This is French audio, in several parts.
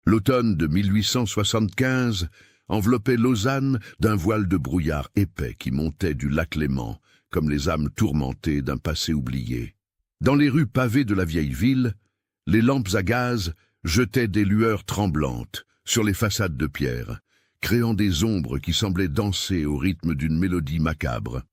L'automne de 1875 enveloppait Lausanne d'un voile de brouillard épais qui montait du lac Léman, comme les âmes tourmentées d'un passé oublié. Dans les rues pavées de la vieille ville, les lampes à gaz jetaient des lueurs tremblantes sur les façades de pierre, créant des ombres qui semblaient danser au rythme d'une mélodie macabre.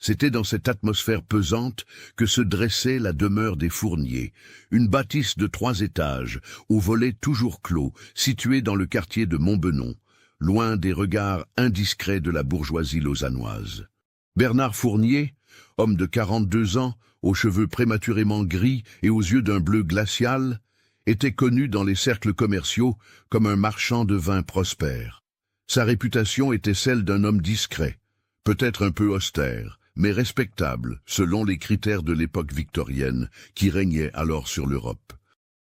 C'était dans cette atmosphère pesante que se dressait la demeure des Fournier, une bâtisse de 3 étages, aux volets toujours clos, située dans le quartier de Montbenon, loin des regards indiscrets de la bourgeoisie lausannoise. Bernard Fournier, homme de 42 ans, aux cheveux prématurément gris et aux yeux d'un bleu glacial, était connu dans les cercles commerciaux comme un marchand de vin prospère. Sa réputation était celle d'un homme discret, peut-être un peu austère, mais respectable selon les critères de l'époque victorienne qui régnait alors sur l'Europe.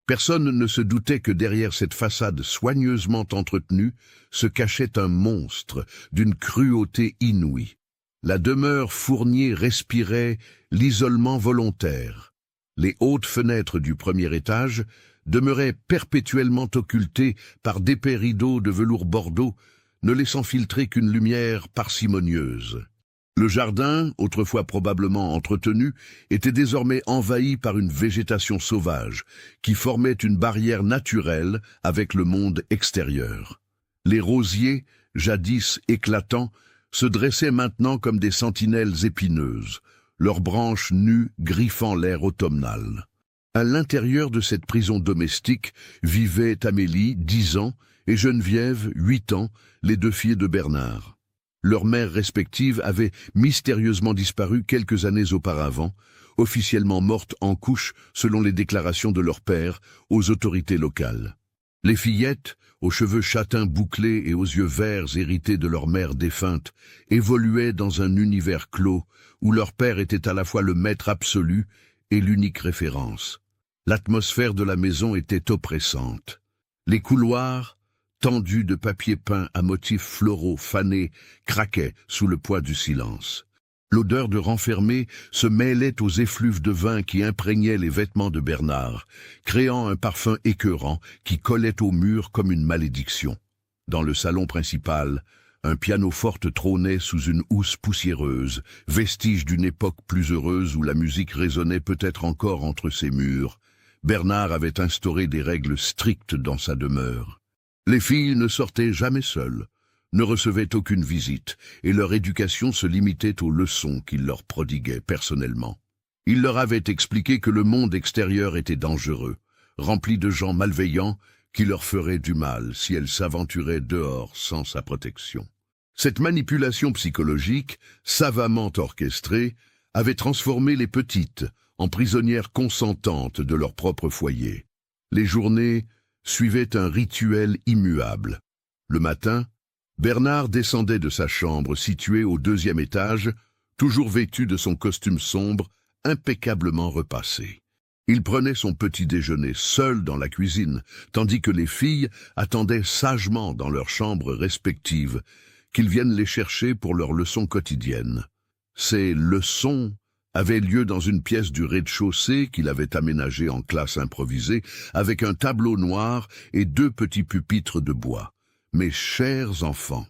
Personne ne se doutait que derrière cette façade soigneusement entretenue se cachait un monstre d'une cruauté inouïe. La demeure Fournier respirait l'isolement volontaire. Les hautes fenêtres du premier étage demeuraient perpétuellement occultées par d'épais rideaux de velours bordeaux, ne laissant filtrer qu'une lumière parcimonieuse. Le jardin, autrefois probablement entretenu, était désormais envahi par une végétation sauvage qui formait une barrière naturelle avec le monde extérieur. Les rosiers, jadis éclatants, se dressaient maintenant comme des sentinelles épineuses, leurs branches nues griffant l'air automnal. À l'intérieur de cette prison domestique vivaient Amélie, 10 ans, et Geneviève, 8 ans, les 2 filles de Bernard. Leurs mères respectives avaient mystérieusement disparu quelques années auparavant, officiellement mortes en couches selon les déclarations de leur père aux autorités locales. Les fillettes, aux cheveux châtains bouclés et aux yeux verts hérités de leur mère défunte, évoluaient dans un univers clos où leur père était à la fois le maître absolu et l'unique référence. L'atmosphère de la maison était oppressante. Les couloirs, tendus de papier peint à motifs floraux fanés, craquaient sous le poids du silence. L'odeur de renfermé se mêlait aux effluves de vin qui imprégnaient les vêtements de Bernard, créant un parfum écœurant qui collait au mur comme une malédiction. Dans le salon principal, un pianoforte trônait sous une housse poussiéreuse, vestige d'une époque plus heureuse où la musique résonnait peut-être encore entre ses murs. Bernard avait instauré des règles strictes dans sa demeure. Les filles ne sortaient jamais seules, ne recevaient aucune visite, et leur éducation se limitait aux leçons qu'il leur prodiguait personnellement. Il leur avait expliqué que le monde extérieur était dangereux, rempli de gens malveillants qui leur feraient du mal si elles s'aventuraient dehors sans sa protection. Cette manipulation psychologique, savamment orchestrée, avait transformé les petites en prisonnières consentantes de leur propre foyer. Les journées suivait un rituel immuable. Le matin, Bernard descendait de sa chambre située au 2e étage, toujours vêtu de son costume sombre, impeccablement repassé. Il prenait son petit déjeuner seul dans la cuisine, tandis que les filles attendaient sagement dans leurs chambres respectives qu'il vienne les chercher pour leurs leçons quotidiennes. Ces leçons avait lieu dans une pièce du rez-de-chaussée qu'il avait aménagée en classe improvisée, avec un tableau noir et 2 petits pupitres de bois. Mes chers enfants,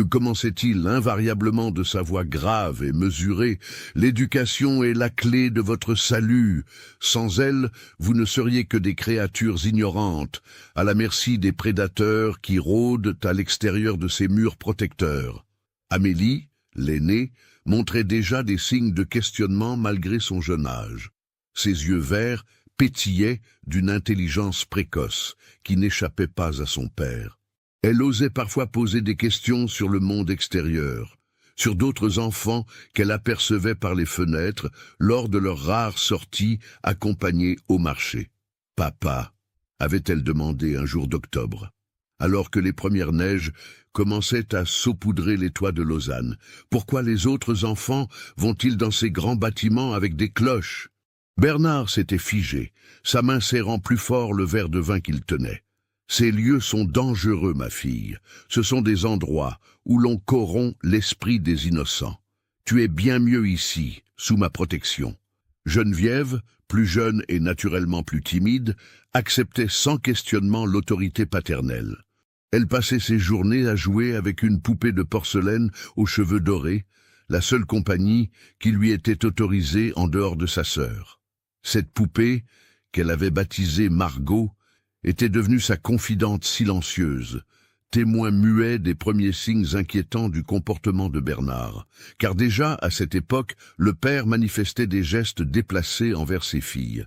commençait-il invariablement de sa voix grave et mesurée, l'éducation est la clé de votre salut. Sans elle, vous ne seriez que des créatures ignorantes, à la merci des prédateurs qui rôdent à l'extérieur de ces murs protecteurs. Amélie, l'aînée, montrait déjà des signes de questionnement malgré son jeune âge. Ses yeux verts pétillaient d'une intelligence précoce qui n'échappait pas à son père. Elle osait parfois poser des questions sur le monde extérieur, sur d'autres enfants qu'elle apercevait par les fenêtres lors de leurs rares sorties accompagnées au marché. « Papa » avait-elle demandé un jour d'octobre, alors que les premières neiges commençaient à saupoudrer les toits de Lausanne. « Pourquoi les autres enfants vont-ils dans ces grands bâtiments avec des cloches ?» Bernard s'était figé, sa main serrant plus fort le verre de vin qu'il tenait. « Ces lieux sont dangereux, ma fille. Ce sont des endroits où l'on corrompt l'esprit des innocents. Tu es bien mieux ici, sous ma protection. Geneviève, plus jeune et naturellement plus timide, acceptait sans questionnement l'autorité paternelle. Elle passait ses journées à jouer avec une poupée de porcelaine aux cheveux dorés, la seule compagnie qui lui était autorisée en dehors de sa sœur. Cette poupée, qu'elle avait baptisée Margot, était devenue sa confidente silencieuse, témoin muet des premiers signes inquiétants du comportement de Bernard, car déjà, à cette époque, le père manifestait des gestes déplacés envers ses filles.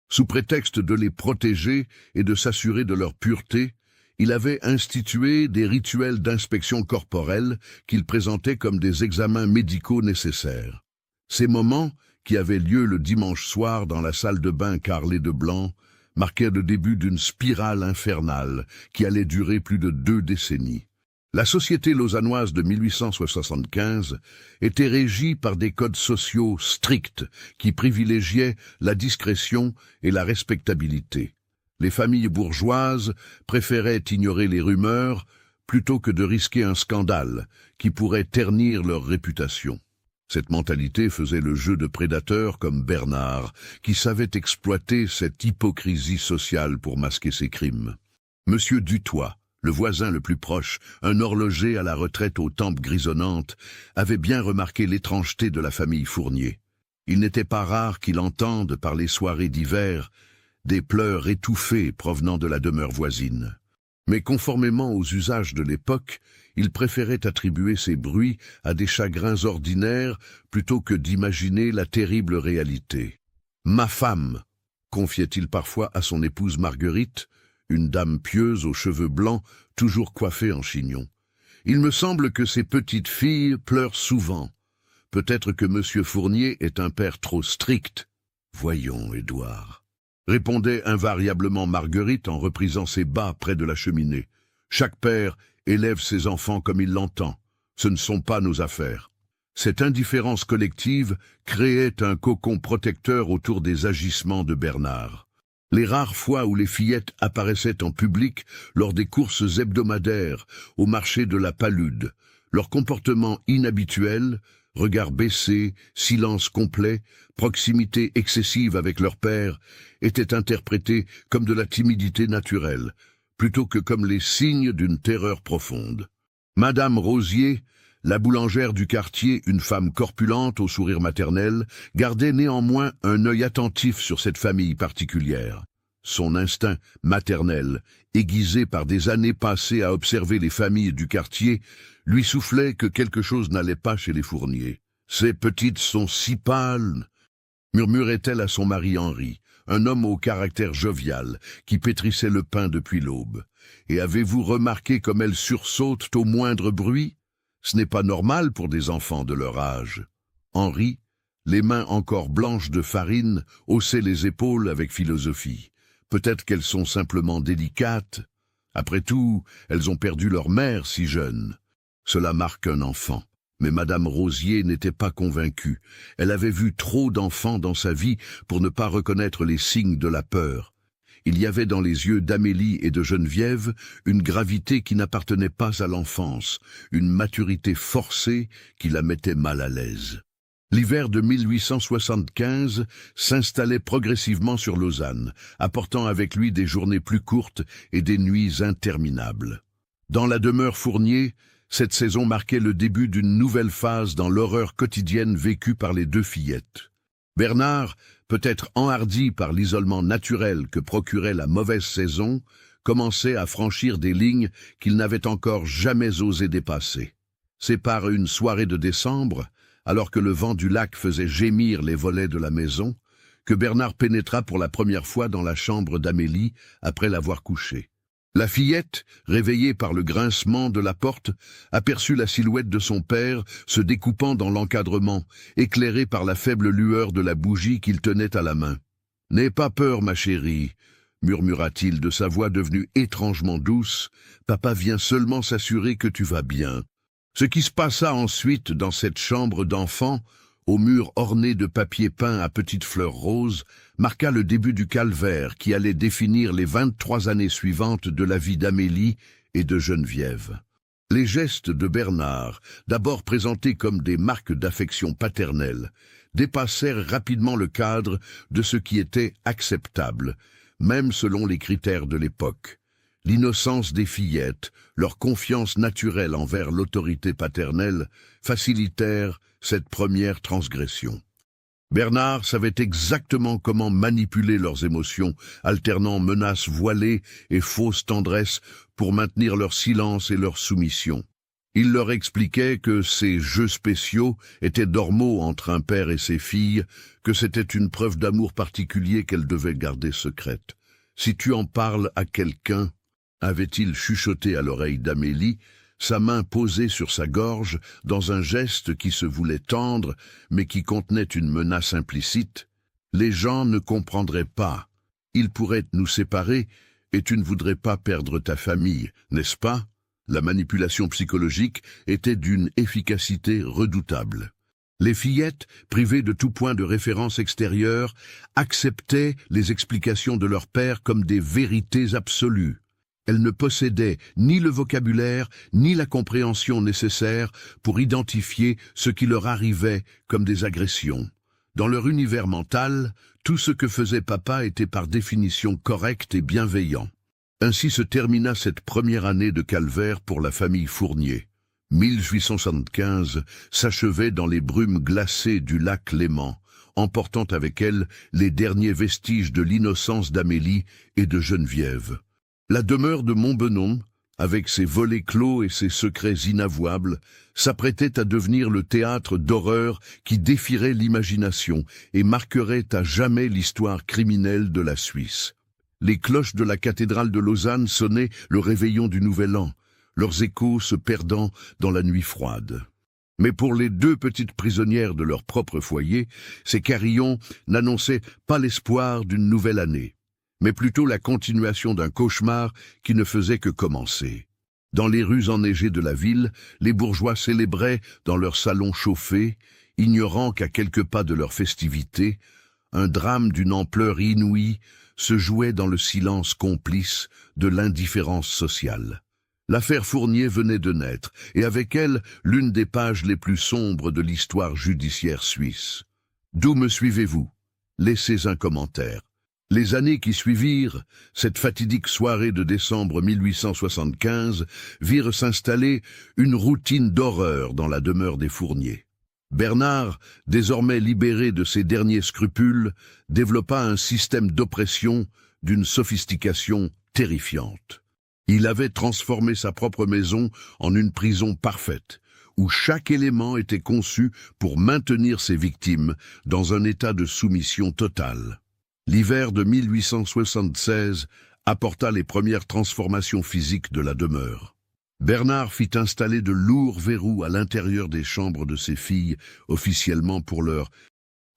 Sous prétexte de les protéger et de s'assurer de leur pureté, il avait institué des rituels d'inspection corporelle qu'il présentait comme des examens médicaux nécessaires. Ces moments, qui avaient lieu le dimanche soir dans la salle de bain carrelée de blanc, marquaient le début d'une spirale infernale qui allait durer plus de 2 décennies. La société lausannoise de 1875 était régie par des codes sociaux stricts qui privilégiaient la discrétion et la respectabilité. Les familles bourgeoises préféraient ignorer les rumeurs plutôt que de risquer un scandale qui pourrait ternir leur réputation. Cette mentalité faisait le jeu de prédateurs comme Bernard, qui savait exploiter cette hypocrisie sociale pour masquer ses crimes. Monsieur Dutoit, le voisin le plus proche, un horloger à la retraite aux tempes grisonnantes, avait bien remarqué l'étrangeté de la famille Fournier. Il n'était pas rare qu'il entende, par les soirées d'hiver, des pleurs étouffés provenant de la demeure voisine. Mais conformément aux usages de l'époque, il préférait attribuer ces bruits à des chagrins ordinaires plutôt que d'imaginer la terrible réalité. « Ma femme », confiait-il parfois à son épouse Marguerite, une dame pieuse aux cheveux blancs, toujours coiffée en chignon. « Il me semble que ces petites filles pleurent souvent. Peut-être que Monsieur Fournier est un père trop strict. »« Voyons, Édouard, » répondait invariablement Marguerite en reprisant ses bas près de la cheminée. « Chaque père élève ses enfants comme il l'entend. Ce ne sont pas nos affaires. » Cette indifférence collective créait un cocon protecteur autour des agissements de Bernard. Les rares fois où les fillettes apparaissaient en public lors des courses hebdomadaires au marché de la Palude, leur comportement inhabituel, regard baissé, silence complet, proximité excessive avec leur père, était interprété comme de la timidité naturelle, plutôt que comme les signes d'une terreur profonde. Madame Rosier, la boulangère du quartier, une femme corpulente au sourire maternel, gardait néanmoins un œil attentif sur cette famille particulière. Son instinct maternel, aiguisé par des années passées à observer les familles du quartier, lui soufflait que quelque chose n'allait pas chez les Fournier. « Ces petites sont si pâles !» murmurait-elle à son mari Henri, un homme au caractère jovial, qui pétrissait le pain depuis l'aube. « Et avez-vous remarqué comme elles sursautent au moindre bruit? Ce n'est pas normal pour des enfants de leur âge. » Henri, les mains encore blanches de farine, haussait les épaules avec philosophie. Peut-être qu'elles sont simplement délicates. Après tout, elles ont perdu leur mère si jeune. Cela marque un enfant. Mais Madame Rosier n'était pas convaincue. Elle avait vu trop d'enfants dans sa vie pour ne pas reconnaître les signes de la peur. Il y avait dans les yeux d'Amélie et de Geneviève une gravité qui n'appartenait pas à l'enfance, une maturité forcée qui la mettait mal à l'aise. L'hiver de 1875 s'installait progressivement sur Lausanne, apportant avec lui des journées plus courtes et des nuits interminables. Dans la demeure Fournier, cette saison marquait le début d'une nouvelle phase dans l'horreur quotidienne vécue par les 2 fillettes. Bernard, peut-être enhardi par l'isolement naturel que procurait la mauvaise saison, commençait à franchir des lignes qu'il n'avait encore jamais osé dépasser. C'est par une soirée de décembre, alors que le vent du lac faisait gémir les volets de la maison, que Bernard pénétra pour la première fois dans la chambre d'Amélie après l'avoir couchée. La fillette, réveillée par le grincement de la porte, aperçut la silhouette de son père se découpant dans l'encadrement, éclairée par la faible lueur de la bougie qu'il tenait à la main. « N'aie pas peur, ma chérie, » murmura-t-il de sa voix devenue étrangement douce. « Papa vient seulement s'assurer que tu vas bien. » Ce qui se passa ensuite dans cette chambre d'enfant, aux murs ornés de papier peint à petites fleurs roses, marqua le début du calvaire qui allait définir les 23 années suivantes de la vie d'Amélie et de Geneviève. Les gestes de Bernard, d'abord présentés comme des marques d'affection paternelle, dépassèrent rapidement le cadre de ce qui était acceptable, même selon les critères de l'époque. L'innocence des fillettes, leur confiance naturelle envers l'autorité paternelle, facilitèrent cette première transgression. Bernard savait exactement comment manipuler leurs émotions, alternant menaces voilées et fausses tendresses pour maintenir leur silence et leur soumission. Il leur expliquait que ces jeux spéciaux étaient normaux entre un père et ses filles, que c'était une preuve d'amour particulier qu'elles devaient garder secrète. « Si tu en parles à quelqu'un », avait-il chuchoté à l'oreille d'Amélie, sa main posée sur sa gorge dans un geste qui se voulait tendre, mais qui contenait une menace implicite. « Les gens ne comprendraient pas. Ils pourraient nous séparer et tu ne voudrais pas perdre ta famille, n'est-ce pas ?» La manipulation psychologique était d'une efficacité redoutable. Les fillettes, privées de tout point de référence extérieure, acceptaient les explications de leur père comme des vérités absolues. Elles ne possédaient ni le vocabulaire ni la compréhension nécessaire pour identifier ce qui leur arrivait comme des agressions. Dans leur univers mental, tout ce que faisait papa était par définition correct et bienveillant. Ainsi se termina cette première année de calvaire pour la famille Fournier. 1875 s'achevait dans les brumes glacées du lac Léman, emportant avec elle les derniers vestiges de l'innocence d'Amélie et de Geneviève. La demeure de Montbenon, avec ses volets clos et ses secrets inavouables, s'apprêtait à devenir le théâtre d'horreur qui défierait l'imagination et marquerait à jamais l'histoire criminelle de la Suisse. Les cloches de la cathédrale de Lausanne sonnaient le réveillon du Nouvel An, leurs échos se perdant dans la nuit froide. Mais pour les deux petites prisonnières de leur propre foyer, ces carillons n'annonçaient pas l'espoir d'une nouvelle année, mais plutôt la continuation d'un cauchemar qui ne faisait que commencer. Dans les rues enneigées de la ville, les bourgeois célébraient dans leurs salons chauffés, ignorant qu'à quelques pas de leur festivité, un drame d'une ampleur inouïe se jouait dans le silence complice de l'indifférence sociale. L'affaire Fournier venait de naître, et avec elle, l'une des pages les plus sombres de l'histoire judiciaire suisse. D'où me suivez-vous? Laissez un commentaire. Les années qui suivirent, cette fatidique soirée de décembre 1875, virent s'installer une routine d'horreur dans la demeure des Fournier. Bernard, désormais libéré de ses derniers scrupules, développa un système d'oppression d'une sophistication terrifiante. Il avait transformé sa propre maison en une prison parfaite, où chaque élément était conçu pour maintenir ses victimes dans un état de soumission totale. L'hiver de 1876 apporta les premières transformations physiques de la demeure. Bernard fit installer de lourds verrous à l'intérieur des chambres de ses filles, officiellement pour leur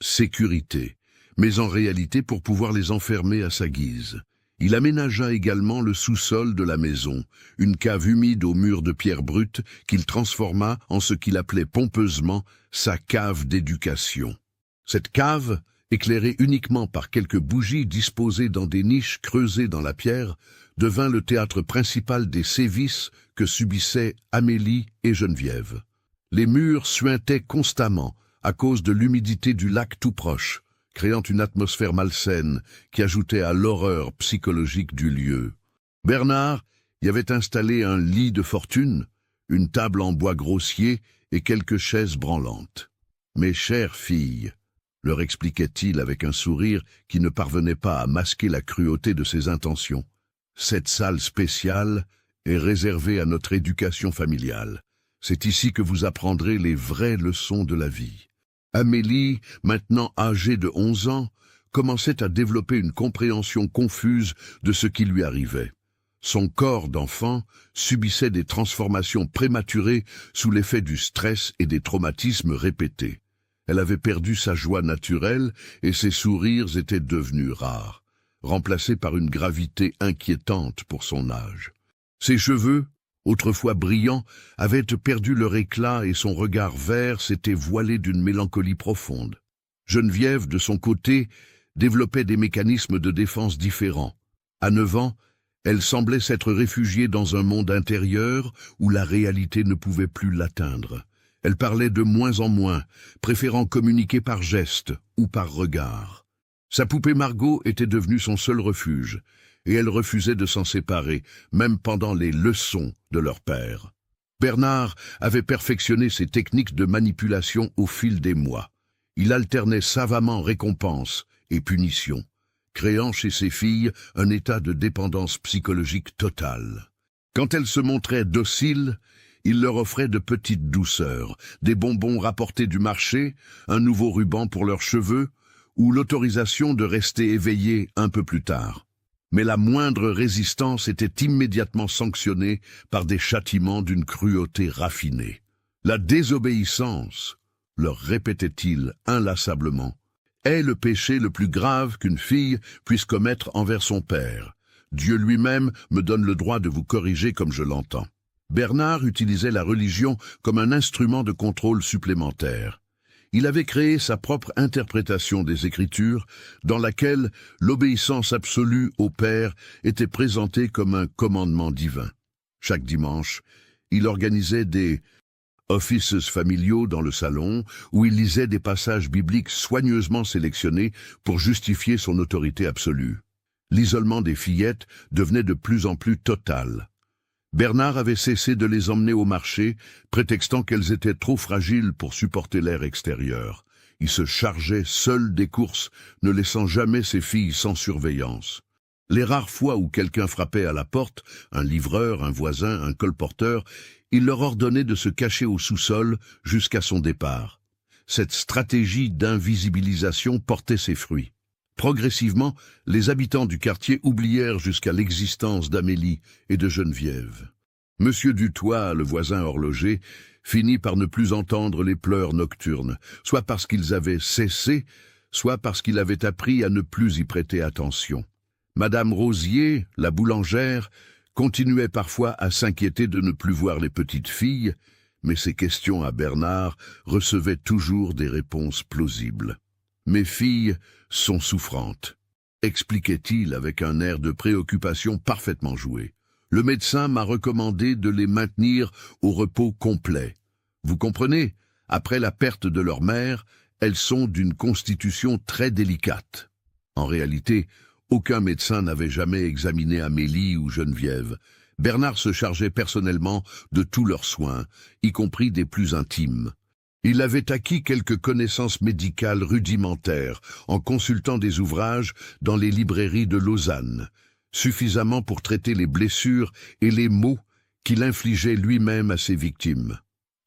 sécurité, mais en réalité pour pouvoir les enfermer à sa guise. Il aménagea également le sous-sol de la maison, une cave humide aux murs de pierre brute qu'il transforma en ce qu'il appelait pompeusement sa cave d'éducation. Cette cave, éclairée uniquement par quelques bougies disposées dans des niches creusées dans la pierre, devint le théâtre principal des sévices que subissaient Amélie et Geneviève. Les murs suintaient constamment à cause de l'humidité du lac tout proche, créant une atmosphère malsaine qui ajoutait à l'horreur psychologique du lieu. Bernard y avait installé un lit de fortune, une table en bois grossier et quelques chaises branlantes. « Mes chères filles », leur expliquait-il avec un sourire qui ne parvenait pas à masquer la cruauté de ses intentions. Cette salle spéciale est réservée à notre éducation familiale. C'est ici que vous apprendrez les vraies leçons de la vie. Amélie, maintenant âgée de 11 ans, commençait à développer une compréhension confuse de ce qui lui arrivait. Son corps d'enfant subissait des transformations prématurées sous l'effet du stress et des traumatismes répétés. Elle avait perdu sa joie naturelle et ses sourires étaient devenus rares, remplacés par une gravité inquiétante pour son âge. Ses cheveux, autrefois brillants, avaient perdu leur éclat et son regard vert s'était voilé d'une mélancolie profonde. Geneviève, de son côté, développait des mécanismes de défense différents. À 9 ans, elle semblait s'être réfugiée dans un monde intérieur où la réalité ne pouvait plus l'atteindre. Elle parlait de moins en moins, préférant communiquer par geste ou par regard. Sa poupée Margot était devenue son seul refuge, et elle refusait de s'en séparer, même pendant les leçons de leur père. Bernard avait perfectionné ses techniques de manipulation au fil des mois. Il alternait savamment récompense et punition, créant chez ses filles un état de dépendance psychologique totale. Quand elles se montraient dociles, il leur offrait de petites douceurs, des bonbons rapportés du marché, un nouveau ruban pour leurs cheveux, ou l'autorisation de rester éveillées un peu plus tard. Mais la moindre résistance était immédiatement sanctionnée par des châtiments d'une cruauté raffinée. La désobéissance, leur répétait-il inlassablement, est le péché le plus grave qu'une fille puisse commettre envers son père. Dieu lui-même me donne le droit de vous corriger comme je l'entends. Bernard utilisait la religion comme un instrument de contrôle supplémentaire. Il avait créé sa propre interprétation des Écritures, dans laquelle l'obéissance absolue au Père était présentée comme un commandement divin. Chaque dimanche, il organisait des offices familiaux dans le salon, où il lisait des passages bibliques soigneusement sélectionnés pour justifier son autorité absolue. L'isolement des fillettes devenait de plus en plus total. Bernard avait cessé de les emmener au marché, prétextant qu'elles étaient trop fragiles pour supporter l'air extérieur. Il se chargeait seul des courses, ne laissant jamais ses filles sans surveillance. Les rares fois où quelqu'un frappait à la porte, un livreur, un voisin, un colporteur, il leur ordonnait de se cacher au sous-sol jusqu'à son départ. Cette stratégie d'invisibilisation portait ses fruits. Progressivement, les habitants du quartier oublièrent jusqu'à l'existence d'Amélie et de Geneviève. Monsieur Dutoit, le voisin horloger, finit par ne plus entendre les pleurs nocturnes, soit parce qu'ils avaient cessé, soit parce qu'il avait appris à ne plus y prêter attention. Madame Rosier, la boulangère, continuait parfois à s'inquiéter de ne plus voir les petites filles, mais ses questions à Bernard recevaient toujours des réponses plausibles. « Mes filles sont souffrantes », expliquait-il avec un air de préoccupation parfaitement joué. « Le médecin m'a recommandé de les maintenir au repos complet. Vous comprenez, après la perte de leur mère, elles sont d'une constitution très délicate. » En réalité, aucun médecin n'avait jamais examiné Amélie ou Geneviève. Bernard se chargeait personnellement de tous leurs soins, y compris des plus intimes. Il avait acquis quelques connaissances médicales rudimentaires en consultant des ouvrages dans les librairies de Lausanne, suffisamment pour traiter les blessures et les maux qu'il infligeait lui-même à ses victimes.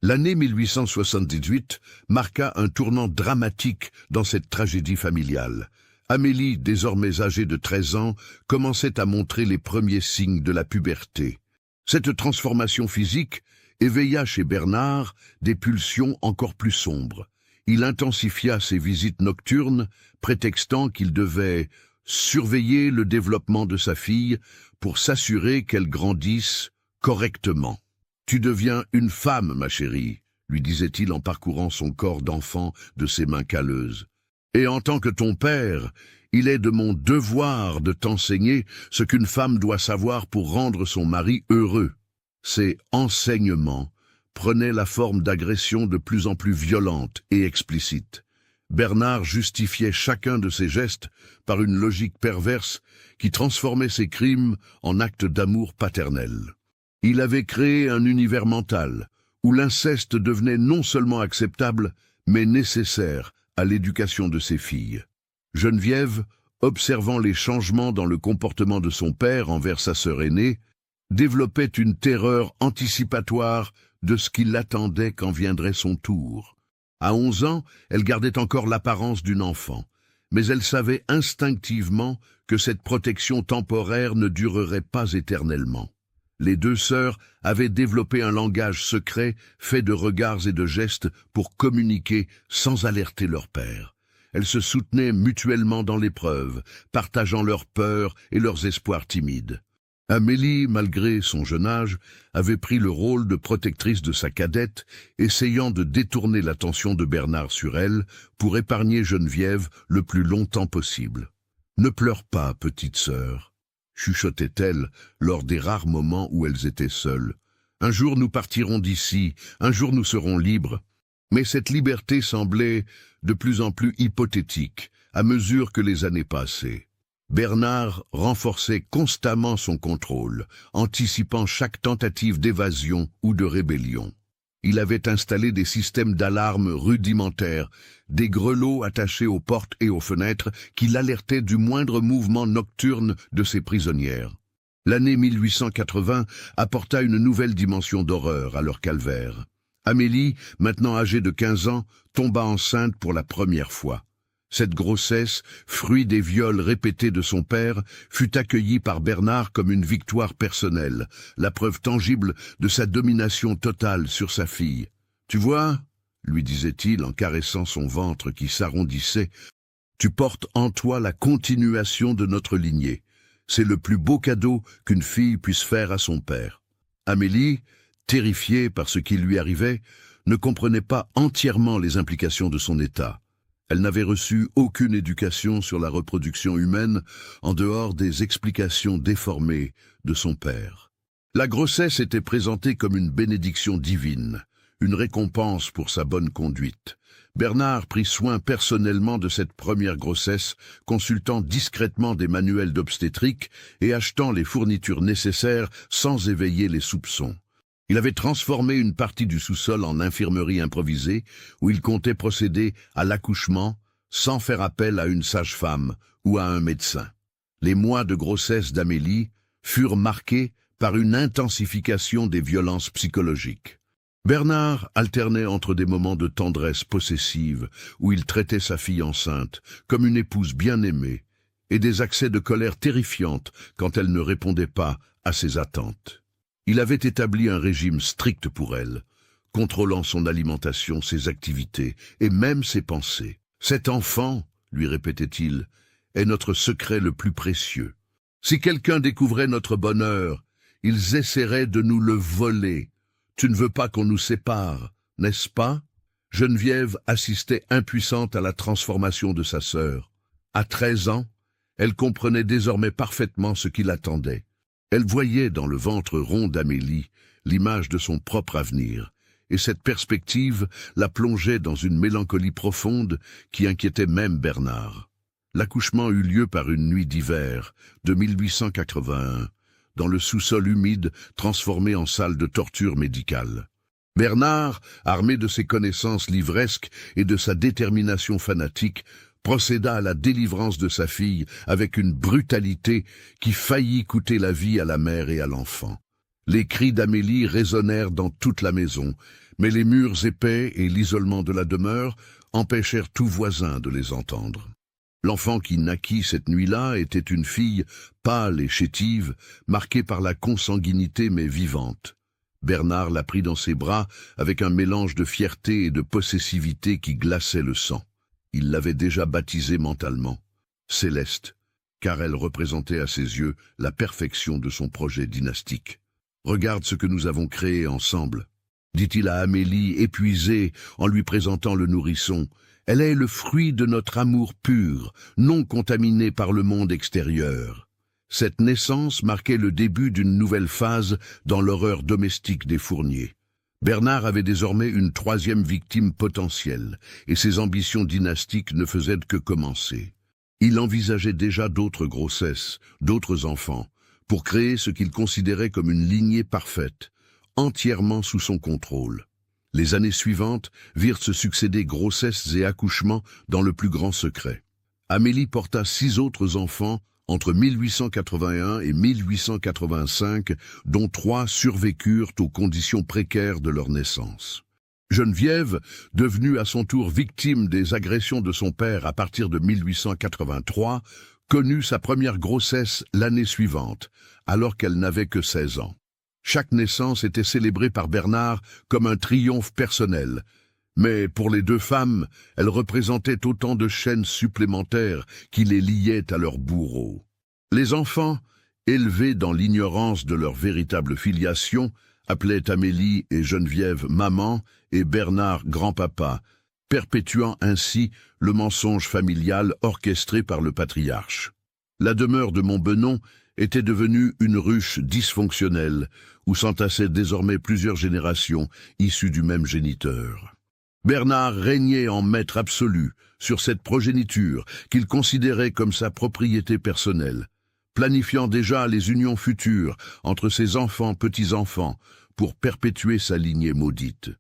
L'année 1878 marqua un tournant dramatique dans cette tragédie familiale. Amélie, désormais âgée de 13 ans, commençait à montrer les premiers signes de la puberté. Cette transformation physique éveilla chez Bernard des pulsions encore plus sombres. Il intensifia ses visites nocturnes, prétextant qu'il devait surveiller le développement de sa fille pour s'assurer qu'elle grandisse correctement. « Tu deviens une femme, ma chérie », lui disait-il en parcourant son corps d'enfant de ses mains calleuses. « Et en tant que ton père, il est de mon devoir de t'enseigner ce qu'une femme doit savoir pour rendre son mari heureux. » Ces enseignements prenaient la forme d'agressions de plus en plus violentes et explicites. Bernard justifiait chacun de ses gestes par une logique perverse qui transformait ses crimes en actes d'amour paternel. Il avait créé un univers mental où l'inceste devenait non seulement acceptable, mais nécessaire à l'éducation de ses filles. Geneviève, observant les changements dans le comportement de son père envers sa sœur aînée, développait une terreur anticipatoire de ce qui l'attendait quand viendrait son tour. À 11 ans, elle gardait encore l'apparence d'une enfant, mais elle savait instinctivement que cette protection temporaire ne durerait pas éternellement. Les deux sœurs avaient développé un langage secret fait de regards et de gestes pour communiquer sans alerter leur père. Elles se soutenaient mutuellement dans l'épreuve, partageant leurs peurs et leurs espoirs timides. Amélie, malgré son jeune âge, avait pris le rôle de protectrice de sa cadette, essayant de détourner l'attention de Bernard sur elle pour épargner Geneviève le plus longtemps possible. « Ne pleure pas, petite sœur », chuchotait-elle lors des rares moments où elles étaient seules. « Un jour nous partirons d'ici, un jour nous serons libres. Mais cette liberté semblait de plus en plus hypothétique à mesure que les années passaient. Bernard renforçait constamment son contrôle, anticipant chaque tentative d'évasion ou de rébellion. Il avait installé des systèmes d'alarme rudimentaires, des grelots attachés aux portes et aux fenêtres qui l'alertaient du moindre mouvement nocturne de ses prisonnières. L'année 1880 apporta une nouvelle dimension d'horreur à leur calvaire. Amélie, maintenant âgée de 15 ans, tomba enceinte pour la première fois. Cette grossesse, fruit des viols répétés de son père, fut accueillie par Bernard comme une victoire personnelle, la preuve tangible de sa domination totale sur sa fille. « Tu vois, » lui disait-il en caressant son ventre qui s'arrondissait, « tu portes en toi la continuation de notre lignée. C'est le plus beau cadeau qu'une fille puisse faire à son père. » Amélie, terrifiée par ce qui lui arrivait, ne comprenait pas entièrement les implications de son état. Elle n'avait reçu aucune éducation sur la reproduction humaine en dehors des explications déformées de son père. La grossesse était présentée comme une bénédiction divine, une récompense pour sa bonne conduite. Bernard prit soin personnellement de cette première grossesse, consultant discrètement des manuels d'obstétrique et achetant les fournitures nécessaires sans éveiller les soupçons. Il avait transformé une partie du sous-sol en infirmerie improvisée, où il comptait procéder à l'accouchement sans faire appel à une sage-femme ou à un médecin. Les mois de grossesse d'Amélie furent marqués par une intensification des violences psychologiques. Bernard alternait entre des moments de tendresse possessive, où il traitait sa fille enceinte comme une épouse bien-aimée, et des accès de colère terrifiante quand elle ne répondait pas à ses attentes. Il avait établi un régime strict pour elle, contrôlant son alimentation, ses activités et même ses pensées. « Cet enfant, lui répétait-il, est notre secret le plus précieux. Si quelqu'un découvrait notre bonheur, ils essaieraient de nous le voler. Tu ne veux pas qu'on nous sépare, n'est-ce pas ?» Geneviève assistait impuissante à la transformation de sa sœur. À 13 ans, elle comprenait désormais parfaitement ce qui l'attendait. Elle voyait dans le ventre rond d'Amélie l'image de son propre avenir, et cette perspective la plongeait dans une mélancolie profonde qui inquiétait même Bernard. L'accouchement eut lieu par une nuit d'hiver de 1881, dans le sous-sol humide transformé en salle de torture médicale. Bernard, armé de ses connaissances livresques et de sa détermination fanatique, procéda à la délivrance de sa fille avec une brutalité qui faillit coûter la vie à la mère et à l'enfant. Les cris d'Amélie résonnèrent dans toute la maison, mais les murs épais et l'isolement de la demeure empêchèrent tout voisin de les entendre. L'enfant qui naquit cette nuit-là était une fille pâle et chétive, marquée par la consanguinité mais vivante. Bernard la prit dans ses bras avec un mélange de fierté et de possessivité qui glaçait le sang. Il l'avait déjà baptisée mentalement Céleste, car elle représentait à ses yeux la perfection de son projet dynastique. « Regarde ce que nous avons créé ensemble, » dit-il à Amélie, épuisée, en lui présentant le nourrisson. « Elle est le fruit de notre amour pur, non contaminé par le monde extérieur. » Cette naissance marquait le début d'une nouvelle phase dans l'horreur domestique des Fournier. Bernard avait désormais une troisième victime potentielle, et ses ambitions dynastiques ne faisaient que commencer. Il envisageait déjà d'autres grossesses, d'autres enfants, pour créer ce qu'il considérait comme une lignée parfaite, entièrement sous son contrôle. Les années suivantes virent se succéder grossesses et accouchements dans le plus grand secret. Amélie porta 6 autres enfants entre 1881 et 1885, dont 3 survécurent aux conditions précaires de leur naissance. Geneviève, devenue à son tour victime des agressions de son père à partir de 1883, connut sa première grossesse l'année suivante, alors qu'elle n'avait que 16 ans. Chaque naissance était célébrée par Bernard comme un triomphe personnel, mais pour les 2 femmes, elles représentaient autant de chaînes supplémentaires qui les liaient à leur bourreau. Les enfants, élevés dans l'ignorance de leur véritable filiation, appelaient Amélie et Geneviève maman et Bernard grand-papa, perpétuant ainsi le mensonge familial orchestré par le patriarche. La demeure de Montbenon était devenue une ruche dysfonctionnelle où s'entassaient désormais plusieurs générations issues du même géniteur. Bernard régnait en maître absolu sur cette progéniture qu'il considérait comme sa propriété personnelle, planifiant déjà les unions futures entre ses enfants, petits-enfants, pour perpétuer sa lignée maudite.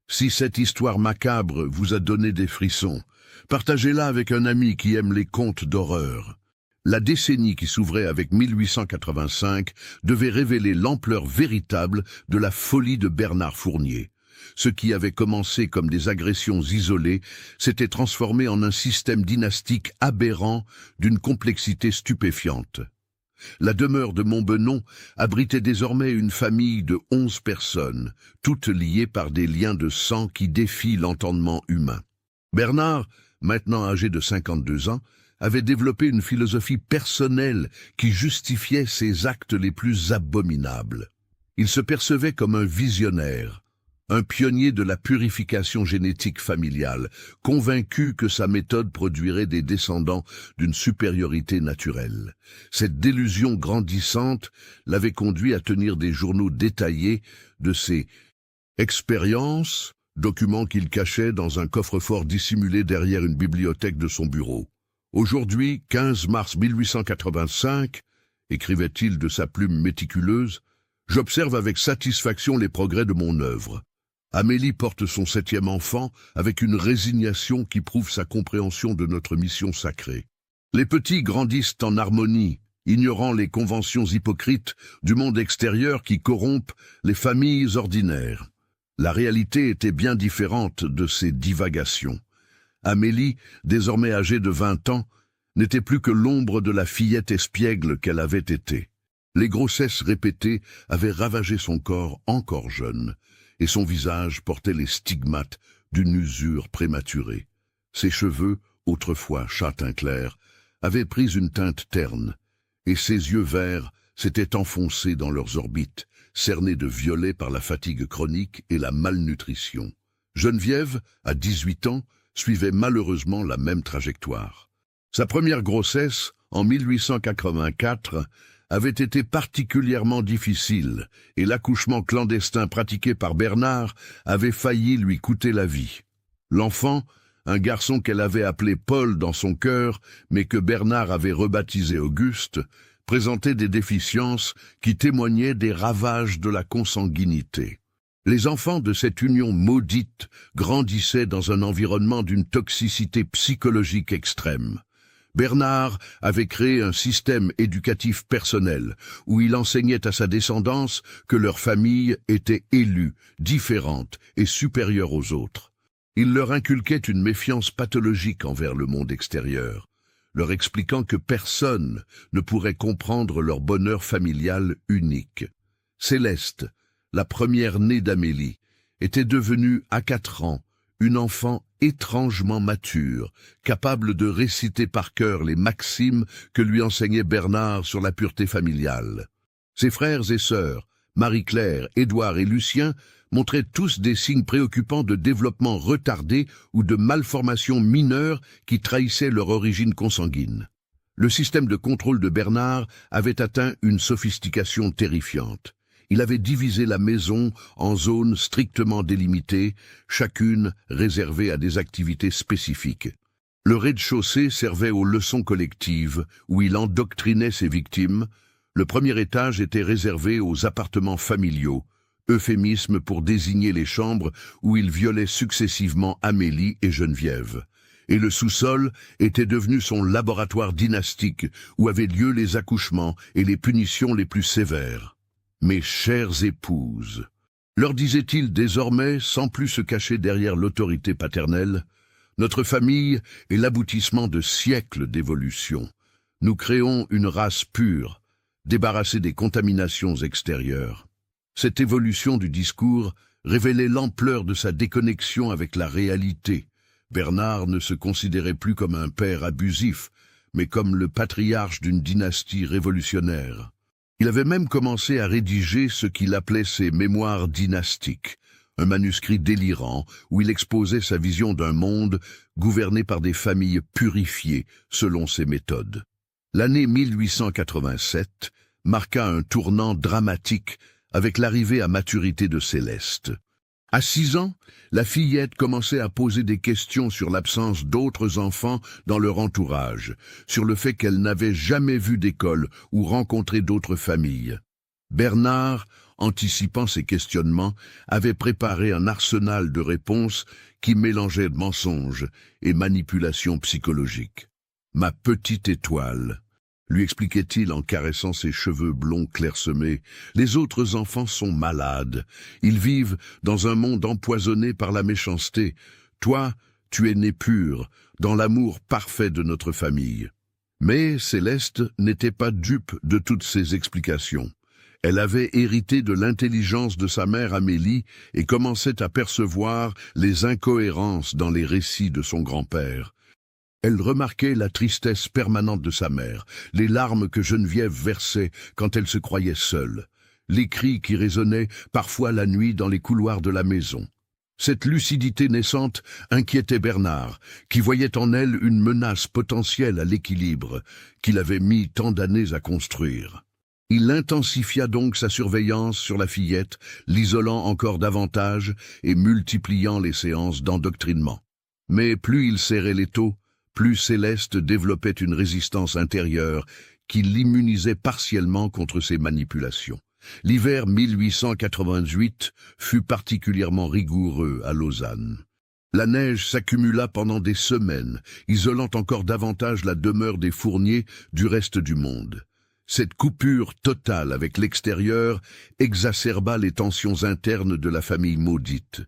Si cette histoire macabre vous a donné des frissons, partagez-la avec un ami qui aime les contes d'horreur. La décennie qui s'ouvrait avec 1885 devait révéler l'ampleur véritable de la folie de Bernard Fournier. Ce qui avait commencé comme des agressions isolées s'était transformé en un système dynastique aberrant d'une complexité stupéfiante. La demeure de Montbenon abritait désormais une famille de 11 personnes, toutes liées par des liens de sang qui défient l'entendement humain. Bernard, maintenant âgé de 52 ans, avait développé une philosophie personnelle qui justifiait ses actes les plus abominables. Il se percevait comme un visionnaire, un pionnier de la purification génétique familiale, convaincu que sa méthode produirait des descendants d'une supériorité naturelle. Cette délusion grandissante l'avait conduit à tenir des journaux détaillés de ses expériences, documents qu'il cachait dans un coffre-fort dissimulé derrière une bibliothèque de son bureau. Aujourd'hui, 15 mars 1885, écrivait-il de sa plume méticuleuse, j'observe avec satisfaction les progrès de mon œuvre. Amélie porte son 7e enfant avec une résignation qui prouve sa compréhension de notre mission sacrée. Les petits grandissent en harmonie, ignorant les conventions hypocrites du monde extérieur qui corrompent les familles ordinaires. La réalité était bien différente de ces divagations. Amélie, désormais âgée de 20 ans, n'était plus que l'ombre de la fillette espiègle qu'elle avait été. Les grossesses répétées avaient ravagé son corps encore jeune, et son visage portait les stigmates d'une usure prématurée. Ses cheveux, autrefois châtain clair, avaient pris une teinte terne, et ses yeux verts s'étaient enfoncés dans leurs orbites, cernés de violet par la fatigue chronique et la malnutrition. Geneviève, à 18 ans, suivait malheureusement la même trajectoire. Sa première grossesse, en 1884, avait été particulièrement difficile, et l'accouchement clandestin pratiqué par Bernard avait failli lui coûter la vie. L'enfant, un garçon qu'elle avait appelé Paul dans son cœur, mais que Bernard avait rebaptisé Auguste, présentait des déficiences qui témoignaient des ravages de la consanguinité. Les enfants de cette union maudite grandissaient dans un environnement d'une toxicité psychologique extrême. Bernard avait créé un système éducatif personnel où il enseignait à sa descendance que leur famille était élue, différente et supérieure aux autres. Il leur inculquait une méfiance pathologique envers le monde extérieur, leur expliquant que personne ne pourrait comprendre leur bonheur familial unique. Céleste, la première née d'Amélie, était devenue, à 4 ans, une enfant étrangement mature, capable de réciter par cœur les maximes que lui enseignait Bernard sur la pureté familiale. Ses frères et sœurs, Marie-Claire, Édouard et Lucien, montraient tous des signes préoccupants de développement retardé ou de malformations mineures qui trahissaient leur origine consanguine. Le système de contrôle de Bernard avait atteint une sophistication terrifiante. Il avait divisé la maison en zones strictement délimitées, chacune réservée à des activités spécifiques. Le rez-de-chaussée servait aux leçons collectives, où il endoctrinait ses victimes. Le premier étage était réservé aux appartements familiaux, euphémisme pour désigner les chambres où il violait successivement Amélie et Geneviève. Et le sous-sol était devenu son laboratoire dynastique, où avaient lieu les accouchements et les punitions les plus sévères. Mes chères épouses, leur disait-il désormais, sans plus se cacher derrière l'autorité paternelle, notre famille est l'aboutissement de siècles d'évolution. Nous créons une race pure, débarrassée des contaminations extérieures. Cette évolution du discours révélait l'ampleur de sa déconnexion avec la réalité. Bernard ne se considérait plus comme un père abusif, mais comme le patriarche d'une dynastie révolutionnaire. Il avait même commencé à rédiger ce qu'il appelait ses mémoires dynastiques, un manuscrit délirant où il exposait sa vision d'un monde gouverné par des familles purifiées selon ses méthodes. L'année 1887 marqua un tournant dramatique avec l'arrivée à maturité de Céleste. À 6 ans, la fillette commençait à poser des questions sur l'absence d'autres enfants dans leur entourage, sur le fait qu'elle n'avait jamais vu d'école ou rencontré d'autres familles. Bernard, anticipant ces questionnements, avait préparé un arsenal de réponses qui mélangeait mensonges et manipulations psychologiques. « Ma petite étoile », lui expliquait-il en caressant ses cheveux blonds clairsemés, « les autres enfants sont malades. Ils vivent dans un monde empoisonné par la méchanceté. Toi, tu es né pur, dans l'amour parfait de notre famille. » Mais Céleste n'était pas dupe de toutes ces explications. Elle avait hérité de l'intelligence de sa mère Amélie et commençait à percevoir les incohérences dans les récits de son grand-père. Elle remarquait la tristesse permanente de sa mère, les larmes que Geneviève versait quand elle se croyait seule, les cris qui résonnaient parfois la nuit dans les couloirs de la maison. Cette lucidité naissante inquiétait Bernard, qui voyait en elle une menace potentielle à l'équilibre qu'il avait mis tant d'années à construire. Il intensifia donc sa surveillance sur la fillette, l'isolant encore davantage et multipliant les séances d'endoctrinement. Mais plus il serrait l'étau, plus Céleste développait une résistance intérieure qui l'immunisait partiellement contre ces manipulations. L'hiver 1888 fut particulièrement rigoureux à Lausanne. La neige s'accumula pendant des semaines, isolant encore davantage la demeure des Fournier du reste du monde. Cette coupure totale avec l'extérieur exacerba les tensions internes de la famille maudite.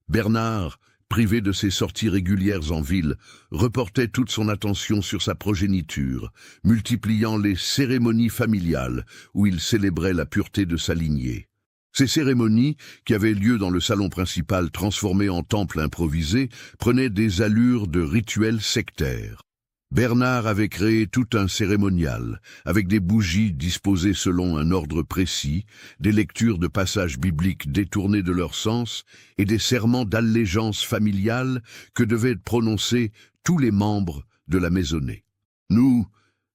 Bernard, privé de ses sorties régulières en ville, reportait toute son attention sur sa progéniture, multipliant les cérémonies familiales où il célébrait la pureté de sa lignée. Ces cérémonies, qui avaient lieu dans le salon principal transformé en temple improvisé, prenaient des allures de rituels sectaires. Bernard avait créé tout un cérémonial, avec des bougies disposées selon un ordre précis, des lectures de passages bibliques détournés de leur sens et des serments d'allégeance familiale que devaient prononcer tous les membres de la maisonnée. Nous,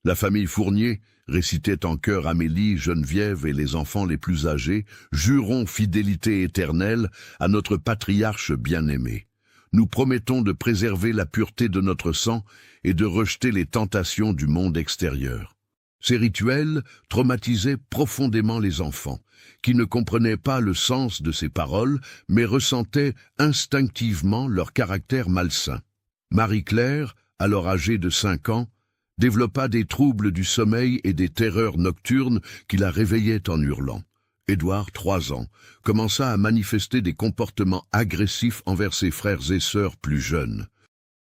la famille Fournier, récitait en chœur Amélie, Geneviève et les enfants les plus âgés, jurons fidélité éternelle à notre patriarche bien-aimé. Nous promettons de préserver la pureté de notre sang et de rejeter les tentations du monde extérieur. Ces rituels traumatisaient profondément les enfants, qui ne comprenaient pas le sens de ces paroles, mais ressentaient instinctivement leur caractère malsain. Marie-Claire, alors âgée de 5 ans, développa des troubles du sommeil et des terreurs nocturnes qui la réveillaient en hurlant. Édouard, 3 ans, commença à manifester des comportements agressifs envers ses frères et sœurs plus jeunes.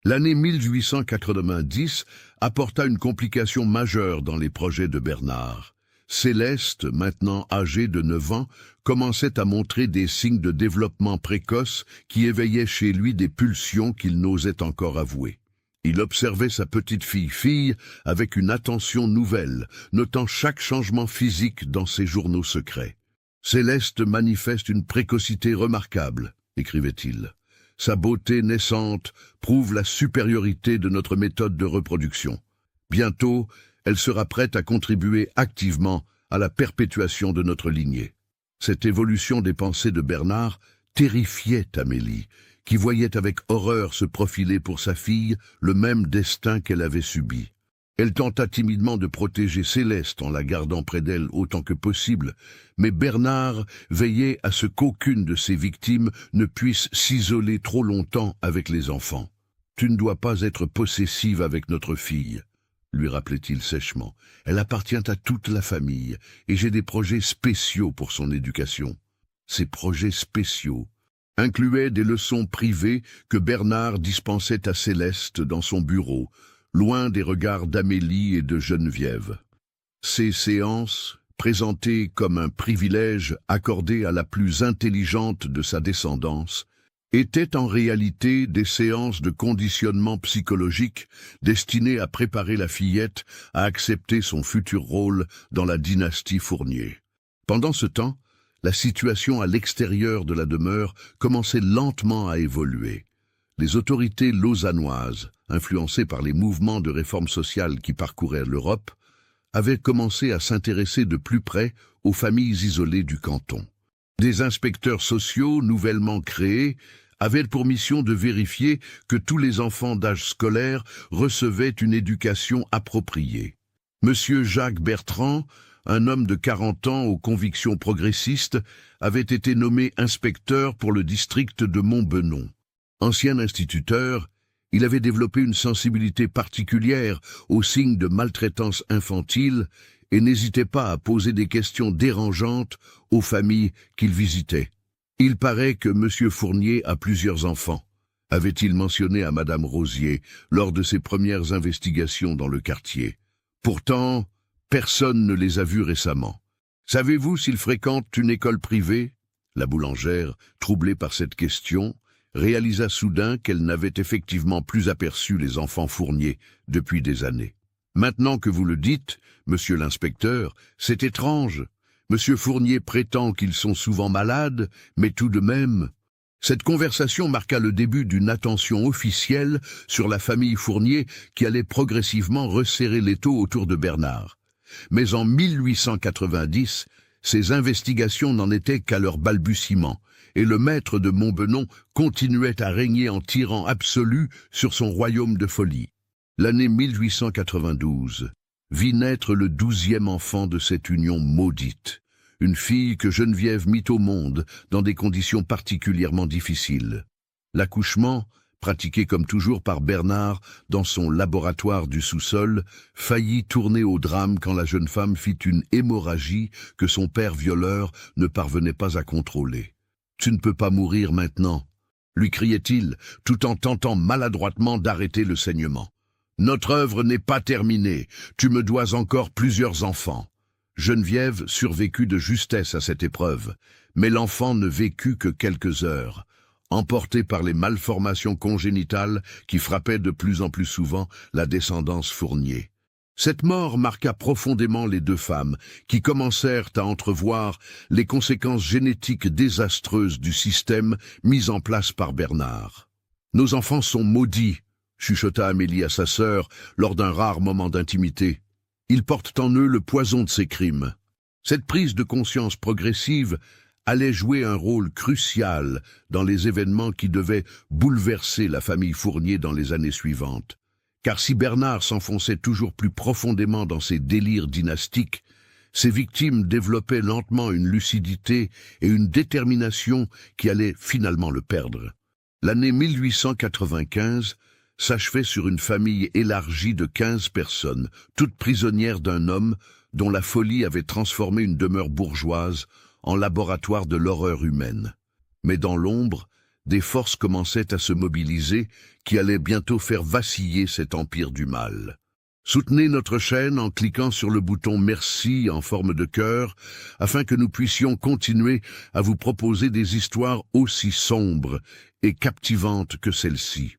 L'année 1890 apporta une complication majeure dans les projets de Bernard. Céleste, maintenant âgée de 9 ans, commençait à montrer des signes de développement précoce qui éveillaient chez lui des pulsions qu'il n'osait encore avouer. Il observait sa petite fille avec une attention nouvelle, notant chaque changement physique dans ses journaux secrets. « Céleste manifeste une précocité remarquable », écrivait-il. « Sa beauté naissante prouve la supériorité de notre méthode de reproduction. Bientôt, elle sera prête à contribuer activement à la perpétuation de notre lignée. » Cette évolution des pensées de Bernard terrifiait Amélie, qui voyait avec horreur se profiler pour sa fille le même destin qu'elle avait subi. Elle tenta timidement de protéger Céleste en la gardant près d'elle autant que possible, mais Bernard veillait à ce qu'aucune de ses victimes ne puisse s'isoler trop longtemps avec les enfants. « Tu ne dois pas être possessive avec notre fille », lui rappelait-il sèchement. « Elle appartient à toute la famille, et j'ai des projets spéciaux pour son éducation. » Ces projets spéciaux incluaient des leçons privées que Bernard dispensait à Céleste dans son bureau, loin des regards d'Amélie et de Geneviève. Ces séances, présentées comme un privilège accordé à la plus intelligente de sa descendance, étaient en réalité des séances de conditionnement psychologique destinées à préparer la fillette à accepter son futur rôle dans la dynastie Fournier. Pendant ce temps, la situation à l'extérieur de la demeure commençait lentement à évoluer. Les autorités lausannoises, influencées par les mouvements de réforme sociale qui parcouraient l'Europe, avaient commencé à s'intéresser de plus près aux familles isolées du canton. Des inspecteurs sociaux nouvellement créés avaient pour mission de vérifier que tous les enfants d'âge scolaire recevaient une éducation appropriée. Monsieur Jacques Bertrand, un homme de 40 ans aux convictions progressistes, avait été nommé inspecteur pour le district de Montbenon. Ancien instituteur, il avait développé une sensibilité particulière aux signes de maltraitance infantile et n'hésitait pas à poser des questions dérangeantes aux familles qu'il visitait. Il paraît que M. Fournier a plusieurs enfants, avait-il mentionné à Madame Rosier lors de ses premières investigations dans le quartier. Pourtant, personne ne les a vus récemment. Savez-vous s'il fréquente une école privée? La boulangère, troublée par cette question, réalisa soudain qu'elle n'avait effectivement plus aperçu les enfants Fournier depuis des années. Maintenant que vous le dites, monsieur l'inspecteur, c'est étrange. Monsieur Fournier prétend qu'ils sont souvent malades, mais tout de même... Cette conversation marqua le début d'une attention officielle sur la famille Fournier qui allait progressivement resserrer l'étau autour de Bernard. Mais en 1890, ces investigations n'en étaient qu'à leur balbutiement, et le maître de Montbenon continuait à régner en tyran absolu sur son royaume de folie. L'année 1892 vit naître le 12e enfant de cette union maudite, une fille que Geneviève mit au monde dans des conditions particulièrement difficiles. L'accouchement, pratiqué comme toujours par Bernard dans son laboratoire du sous-sol, faillit tourner au drame quand la jeune femme fit une hémorragie que son père violeur ne parvenait pas à contrôler. « Tu ne peux pas mourir maintenant !» lui criait-il, tout en tentant maladroitement d'arrêter le saignement. « Notre œuvre n'est pas terminée, tu me dois encore plusieurs enfants. » Geneviève survécut de justesse à cette épreuve, mais l'enfant ne vécut que quelques heures, emporté par les malformations congénitales qui frappaient de plus en plus souvent la descendance Fournier. Cette mort marqua profondément les deux femmes, qui commencèrent à entrevoir les conséquences génétiques désastreuses du système mis en place par Bernard. « Nos enfants sont maudits », chuchota Amélie à sa sœur lors d'un rare moment d'intimité. Ils portent en eux le poison de ces crimes. Cette prise de conscience progressive allait jouer un rôle crucial dans les événements qui devaient bouleverser la famille Fournier dans les années suivantes. Car si Bernard s'enfonçait toujours plus profondément dans ses délires dynastiques, ses victimes développaient lentement une lucidité et une détermination qui allaient finalement le perdre. L'année 1895 s'achevait sur une famille élargie de 15 personnes, toutes prisonnières d'un homme dont la folie avait transformé une demeure bourgeoise en laboratoire de l'horreur humaine. Mais dans l'ombre, des forces commençaient à se mobiliser qui allaient bientôt faire vaciller cet empire du mal. Soutenez notre chaîne en cliquant sur le bouton Merci en forme de cœur afin que nous puissions continuer à vous proposer des histoires aussi sombres et captivantes que celle-ci.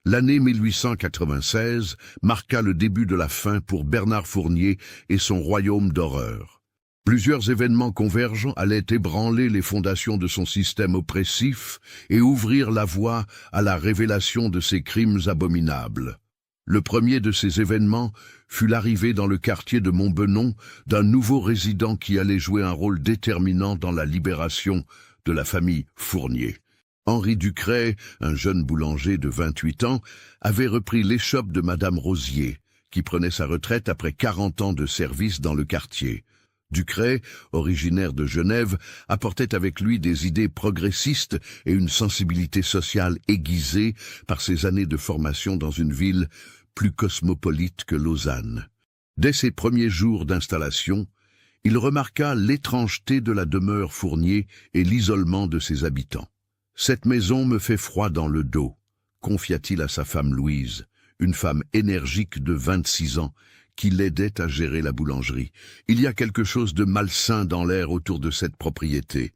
L'année 1896 marqua le début de la fin pour Bernard Fournier et son royaume d'horreur. Plusieurs événements convergents allaient ébranler les fondations de son système oppressif et ouvrir la voie à la révélation de ses crimes abominables. Le premier de ces événements fut l'arrivée dans le quartier de Montbenon d'un nouveau résident qui allait jouer un rôle déterminant dans la libération de la famille Fournier. Henri Ducret, un jeune boulanger de 28 ans, avait repris l'échoppe de Madame Rosier, qui prenait sa retraite après 40 ans de service dans le quartier. Ducret, originaire de Genève, apportait avec lui des idées progressistes et une sensibilité sociale aiguisée par ses années de formation dans une ville plus cosmopolite que Lausanne. Dès ses premiers jours d'installation, il remarqua l'étrangeté de la demeure Fournier et l'isolement de ses habitants. « Cette maison me fait froid dans le dos », confia-t-il à sa femme Louise, une femme énergique de 26 ans, qui l'aidait à gérer la boulangerie. « Il y a quelque chose de malsain dans l'air autour de cette propriété. »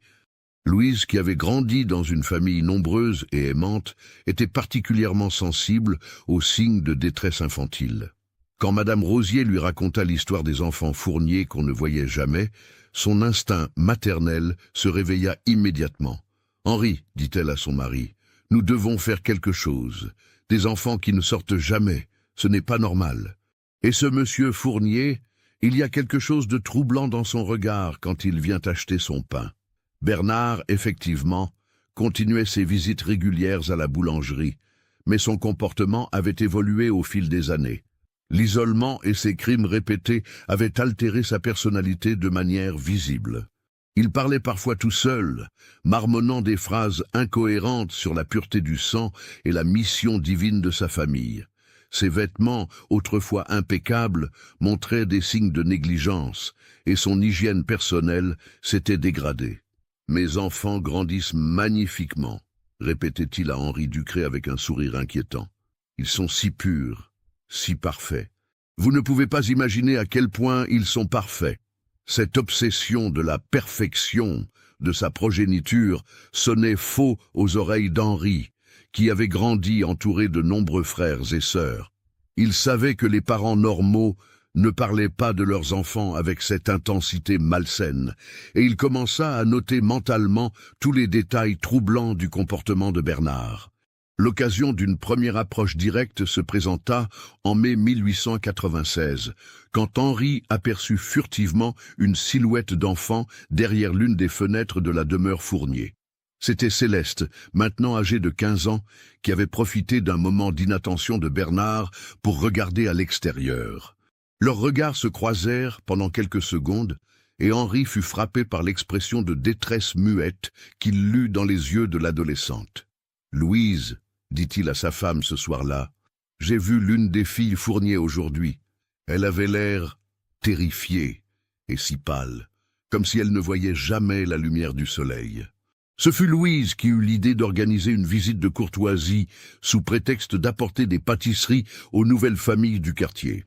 Louise, qui avait grandi dans une famille nombreuse et aimante, était particulièrement sensible aux signes de détresse infantile. Quand Madame Rosier lui raconta l'histoire des enfants Fournier qu'on ne voyait jamais, son instinct maternel se réveilla immédiatement. « Henri, dit-elle à son mari, nous devons faire quelque chose. Des enfants qui ne sortent jamais, ce n'est pas normal. Et ce monsieur Fournier, il y a quelque chose de troublant dans son regard quand il vient acheter son pain. » Bernard, effectivement, continuait ses visites régulières à la boulangerie, mais son comportement avait évolué au fil des années. L'isolement et ses crimes répétés avaient altéré sa personnalité de manière visible. Il parlait parfois tout seul, marmonnant des phrases incohérentes sur la pureté du sang et la mission divine de sa famille. Ses vêtements, autrefois impeccables, montraient des signes de négligence, et son hygiène personnelle s'était dégradée. « Mes enfants grandissent magnifiquement », répétait-il à Henri Ducré avec un sourire inquiétant. « Ils sont si purs, si parfaits. Vous ne pouvez pas imaginer à quel point ils sont parfaits. » Cette obsession de la perfection de sa progéniture sonnait faux aux oreilles d'Henri, qui avait grandi entouré de nombreux frères et sœurs. Il savait que les parents normaux ne parlaient pas de leurs enfants avec cette intensité malsaine, et il commença à noter mentalement tous les détails troublants du comportement de Bernard. L'occasion d'une première approche directe se présenta en mai 1896, quand Henri aperçut furtivement une silhouette d'enfant derrière l'une des fenêtres de la demeure Fournier. C'était Céleste, maintenant âgée de 15 ans, qui avait profité d'un moment d'inattention de Bernard pour regarder à l'extérieur. Leurs regards se croisèrent pendant quelques secondes, et Henri fut frappé par l'expression de détresse muette qu'il lut dans les yeux de l'adolescente. « Louise, dit-il à sa femme ce soir-là, j'ai vu l'une des filles Fournier aujourd'hui. Elle avait l'air terrifiée et si pâle, comme si elle ne voyait jamais la lumière du soleil. » Ce fut Louise qui eut l'idée d'organiser une visite de courtoisie sous prétexte d'apporter des pâtisseries aux nouvelles familles du quartier.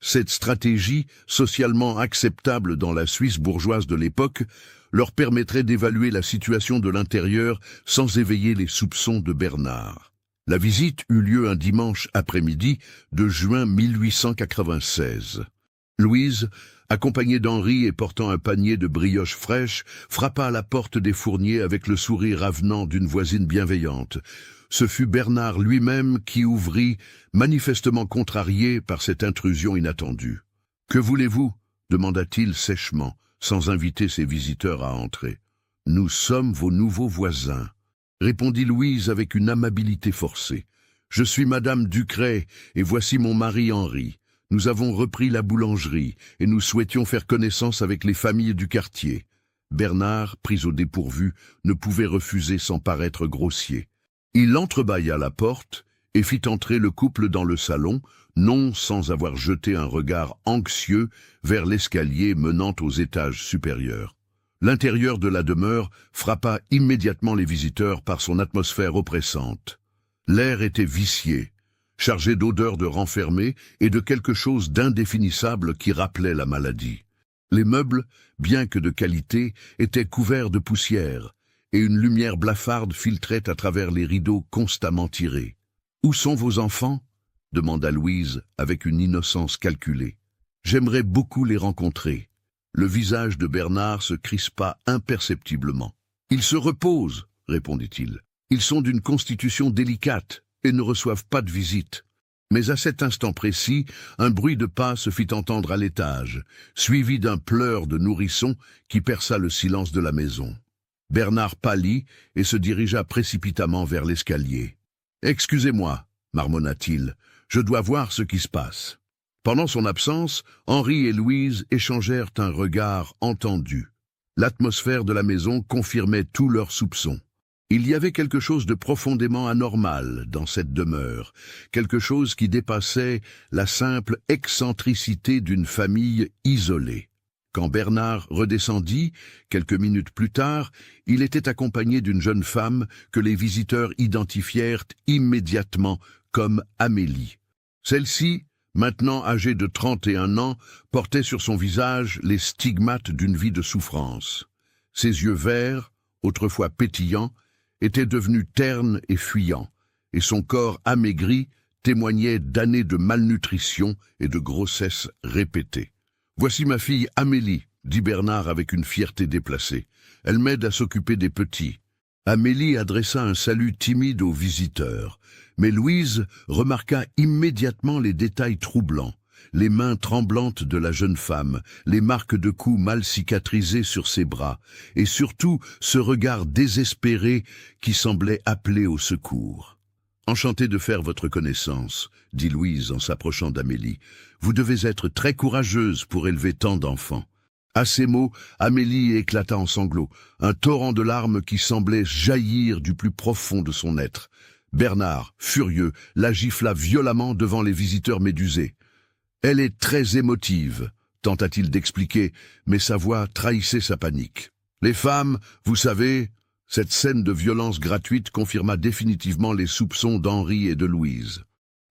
Cette stratégie, socialement acceptable dans la Suisse bourgeoise de l'époque, leur permettrait d'évaluer la situation de l'intérieur sans éveiller les soupçons de Bernard. La visite eut lieu un dimanche après-midi de juin 1896. Louise, accompagnée d'Henri et portant un panier de brioches fraîches, frappa à la porte des Fourniers avec le sourire avenant d'une voisine bienveillante. Ce fut Bernard lui-même qui ouvrit, manifestement contrarié par cette intrusion inattendue. « Que voulez-vous » demanda-t-il sèchement, sans inviter ses visiteurs à entrer. « Nous sommes vos nouveaux voisins », répondit Louise avec une amabilité forcée. « Je suis Madame Ducré et voici mon mari Henri. Nous avons repris la boulangerie et nous souhaitions faire connaissance avec les familles du quartier. » Bernard, pris au dépourvu, ne pouvait refuser sans paraître grossier. Il entrebâilla la porte et fit entrer le couple dans le salon, non sans avoir jeté un regard anxieux vers l'escalier menant aux étages supérieurs. L'intérieur de la demeure frappa immédiatement les visiteurs par son atmosphère oppressante. L'air était vicié, chargé d'odeurs de renfermé et de quelque chose d'indéfinissable qui rappelait la maladie. Les meubles, bien que de qualité, étaient couverts de poussière, et une lumière blafarde filtrait à travers les rideaux constamment tirés. « Où sont vos enfants » demanda Louise avec une innocence calculée. « J'aimerais beaucoup les rencontrer. » Le visage de Bernard se crispa imperceptiblement. « Ils se reposent, » répondit-il. « Ils sont d'une constitution délicate et ne reçoivent pas de visite. » Mais à cet instant précis, un bruit de pas se fit entendre à l'étage, suivi d'un pleur de nourrisson qui perça le silence de la maison. Bernard pâlit et se dirigea précipitamment vers l'escalier. « Excusez-moi, » marmonna-t-il, « je dois voir ce qui se passe. » Pendant son absence, Henri et Louise échangèrent un regard entendu. L'atmosphère de la maison confirmait tous leurs soupçons. Il y avait quelque chose de profondément anormal dans cette demeure, quelque chose qui dépassait la simple excentricité d'une famille isolée. Quand Bernard redescendit, quelques minutes plus tard, il était accompagné d'une jeune femme que les visiteurs identifièrent immédiatement comme Amélie. Celle-ci, maintenant âgée de 31 ans, portait sur son visage les stigmates d'une vie de souffrance. Ses yeux verts, autrefois pétillants, étaient devenus ternes et fuyants, et son corps amaigri témoignait d'années de malnutrition et de grossesse répétées. « Voici ma fille Amélie, » dit Bernard avec une fierté déplacée. « Elle m'aide à s'occuper des petits. » Amélie adressa un salut timide aux visiteurs, mais Louise remarqua immédiatement les détails troublants. les mains tremblantes de la jeune femme, les marques de coups mal cicatrisés sur ses bras, et surtout ce regard désespéré qui semblait appeler au secours. « Enchanté de faire votre connaissance, » dit Louise en s'approchant d'Amélie. « Vous devez être très courageuse pour élever tant d'enfants. » À ces mots, Amélie éclata en sanglots, un torrent de larmes qui semblait jaillir du plus profond de son être. Bernard, furieux, la gifla violemment devant les visiteurs médusés. « Elle est très émotive », tenta-t-il d'expliquer, mais sa voix trahissait sa panique. « Les femmes, vous savez… » Cette scène de violence gratuite confirma définitivement les soupçons d'Henri et de Louise.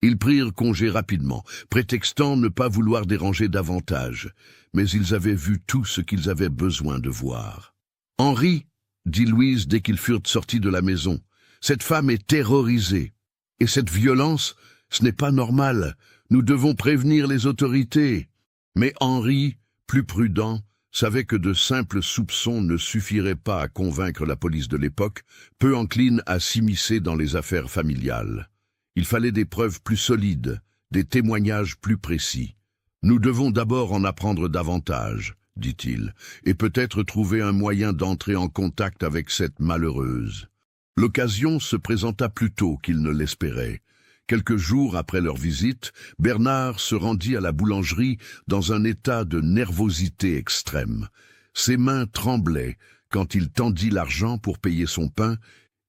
Ils prirent congé rapidement, prétextant ne pas vouloir déranger davantage, mais ils avaient vu tout ce qu'ils avaient besoin de voir. « Henri, » dit Louise dès qu'ils furent sortis de la maison, « cette femme est terrorisée. Et cette violence, ce n'est pas normal. Nous devons prévenir les autorités. » Mais Henri, plus prudent, savait que de simples soupçons ne suffiraient pas à convaincre la police de l'époque, peu encline à s'immiscer dans les affaires familiales. Il fallait des preuves plus solides, des témoignages plus précis. « Nous devons d'abord en apprendre davantage, » dit-il, « et peut-être trouver un moyen d'entrer en contact avec cette malheureuse. » L'occasion se présenta plus tôt qu'il ne l'espérait. Quelques jours après leur visite, Bernard se rendit à la boulangerie dans un état de nervosité extrême. Ses mains tremblaient quand il tendit l'argent pour payer son pain,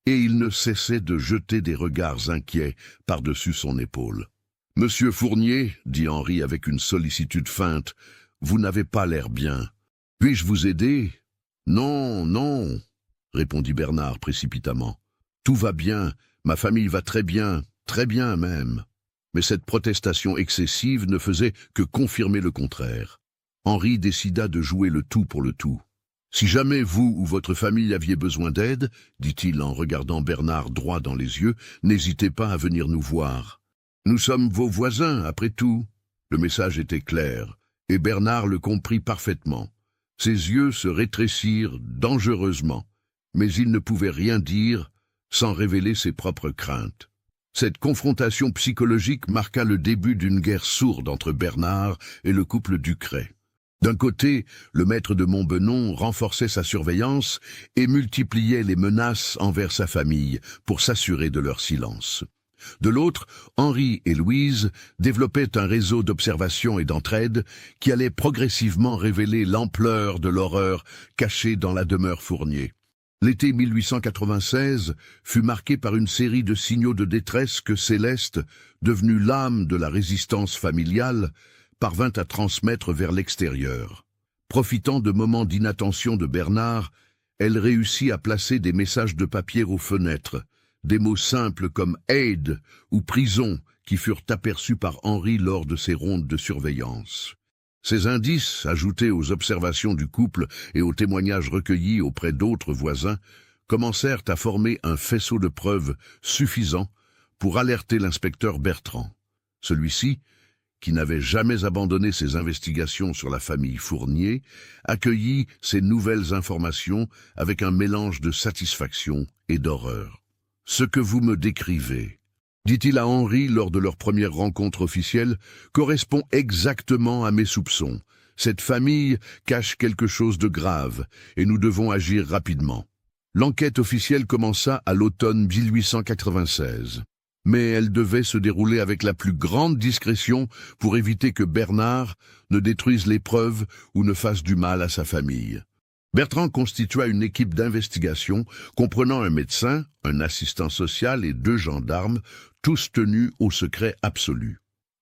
et il ne cessait de jeter des regards inquiets par-dessus son épaule. « Monsieur Fournier, » dit Henri avec une sollicitude feinte, « vous n'avez pas l'air bien. Puis-je vous aider ?»« Non, non, » répondit Bernard précipitamment. « Tout va bien, ma famille va très bien même. » Mais cette protestation excessive ne faisait que confirmer le contraire. Henri décida de jouer le tout pour le tout. « Si jamais vous ou votre famille aviez besoin d'aide, » dit-il en regardant Bernard droit dans les yeux, « n'hésitez pas à venir nous voir. Nous sommes vos voisins, après tout. » Le message était clair, et Bernard le comprit parfaitement. Ses yeux se rétrécirent dangereusement, mais il ne pouvait rien dire sans révéler ses propres craintes. Cette confrontation psychologique marqua le début d'une guerre sourde entre Bernard et le couple Ducret. D'un côté, le maître de Montbenon renforçait sa surveillance et multipliait les menaces envers sa famille pour s'assurer de leur silence. De l'autre, Henri et Louise développaient un réseau d'observation et d'entraide qui allait progressivement révéler l'ampleur de l'horreur cachée dans la demeure Fournier. L'été 1896 fut marqué par une série de signaux de détresse que Céleste, devenue l'âme de la résistance familiale, parvint à transmettre vers l'extérieur. Profitant de moments d'inattention de Bernard, elle réussit à placer des messages de papier aux fenêtres, des mots simples comme « aide » ou « prison » qui furent aperçus par Henri lors de ses rondes de surveillance. Ces indices, ajoutés aux observations du couple et aux témoignages recueillis auprès d'autres voisins, commencèrent à former un faisceau de preuves suffisant pour alerter l'inspecteur Bertrand. Celui-ci, qui n'avait jamais abandonné ses investigations sur la famille Fournier, accueillit ces nouvelles informations avec un mélange de satisfaction et d'horreur. « Ce que vous me décrivez, » dit-il à Henri lors de leur première rencontre officielle, « correspond exactement à mes soupçons. Cette famille cache quelque chose de grave et nous devons agir rapidement. » L'enquête officielle commença à l'automne 1896. Mais elle devait se dérouler avec la plus grande discrétion pour éviter que Bernard ne détruise les preuves ou ne fasse du mal à sa famille. Bertrand constitua une équipe d'investigation comprenant un médecin, un assistant social et 2 gendarmes, tous tenus au secret absolu.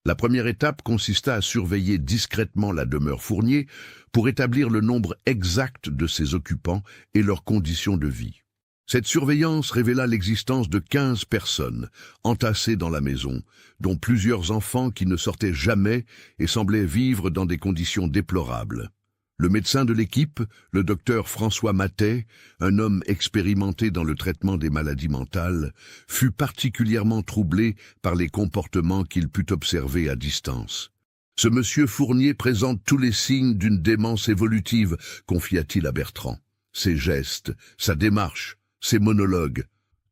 La première étape consista à surveiller discrètement la demeure Fournier pour établir le nombre exact de ses occupants et leurs conditions de vie. Cette surveillance révéla l'existence de 15 personnes entassées dans la maison, dont plusieurs enfants qui ne sortaient jamais et semblaient vivre dans des conditions déplorables. Le médecin de l'équipe, le docteur François Matet, un homme expérimenté dans le traitement des maladies mentales, fut particulièrement troublé par les comportements qu'il put observer à distance. « Ce monsieur Fournier présente tous les signes d'une démence évolutive », confia-t-il à Bertrand. « Ses gestes, sa démarche, ses monologues,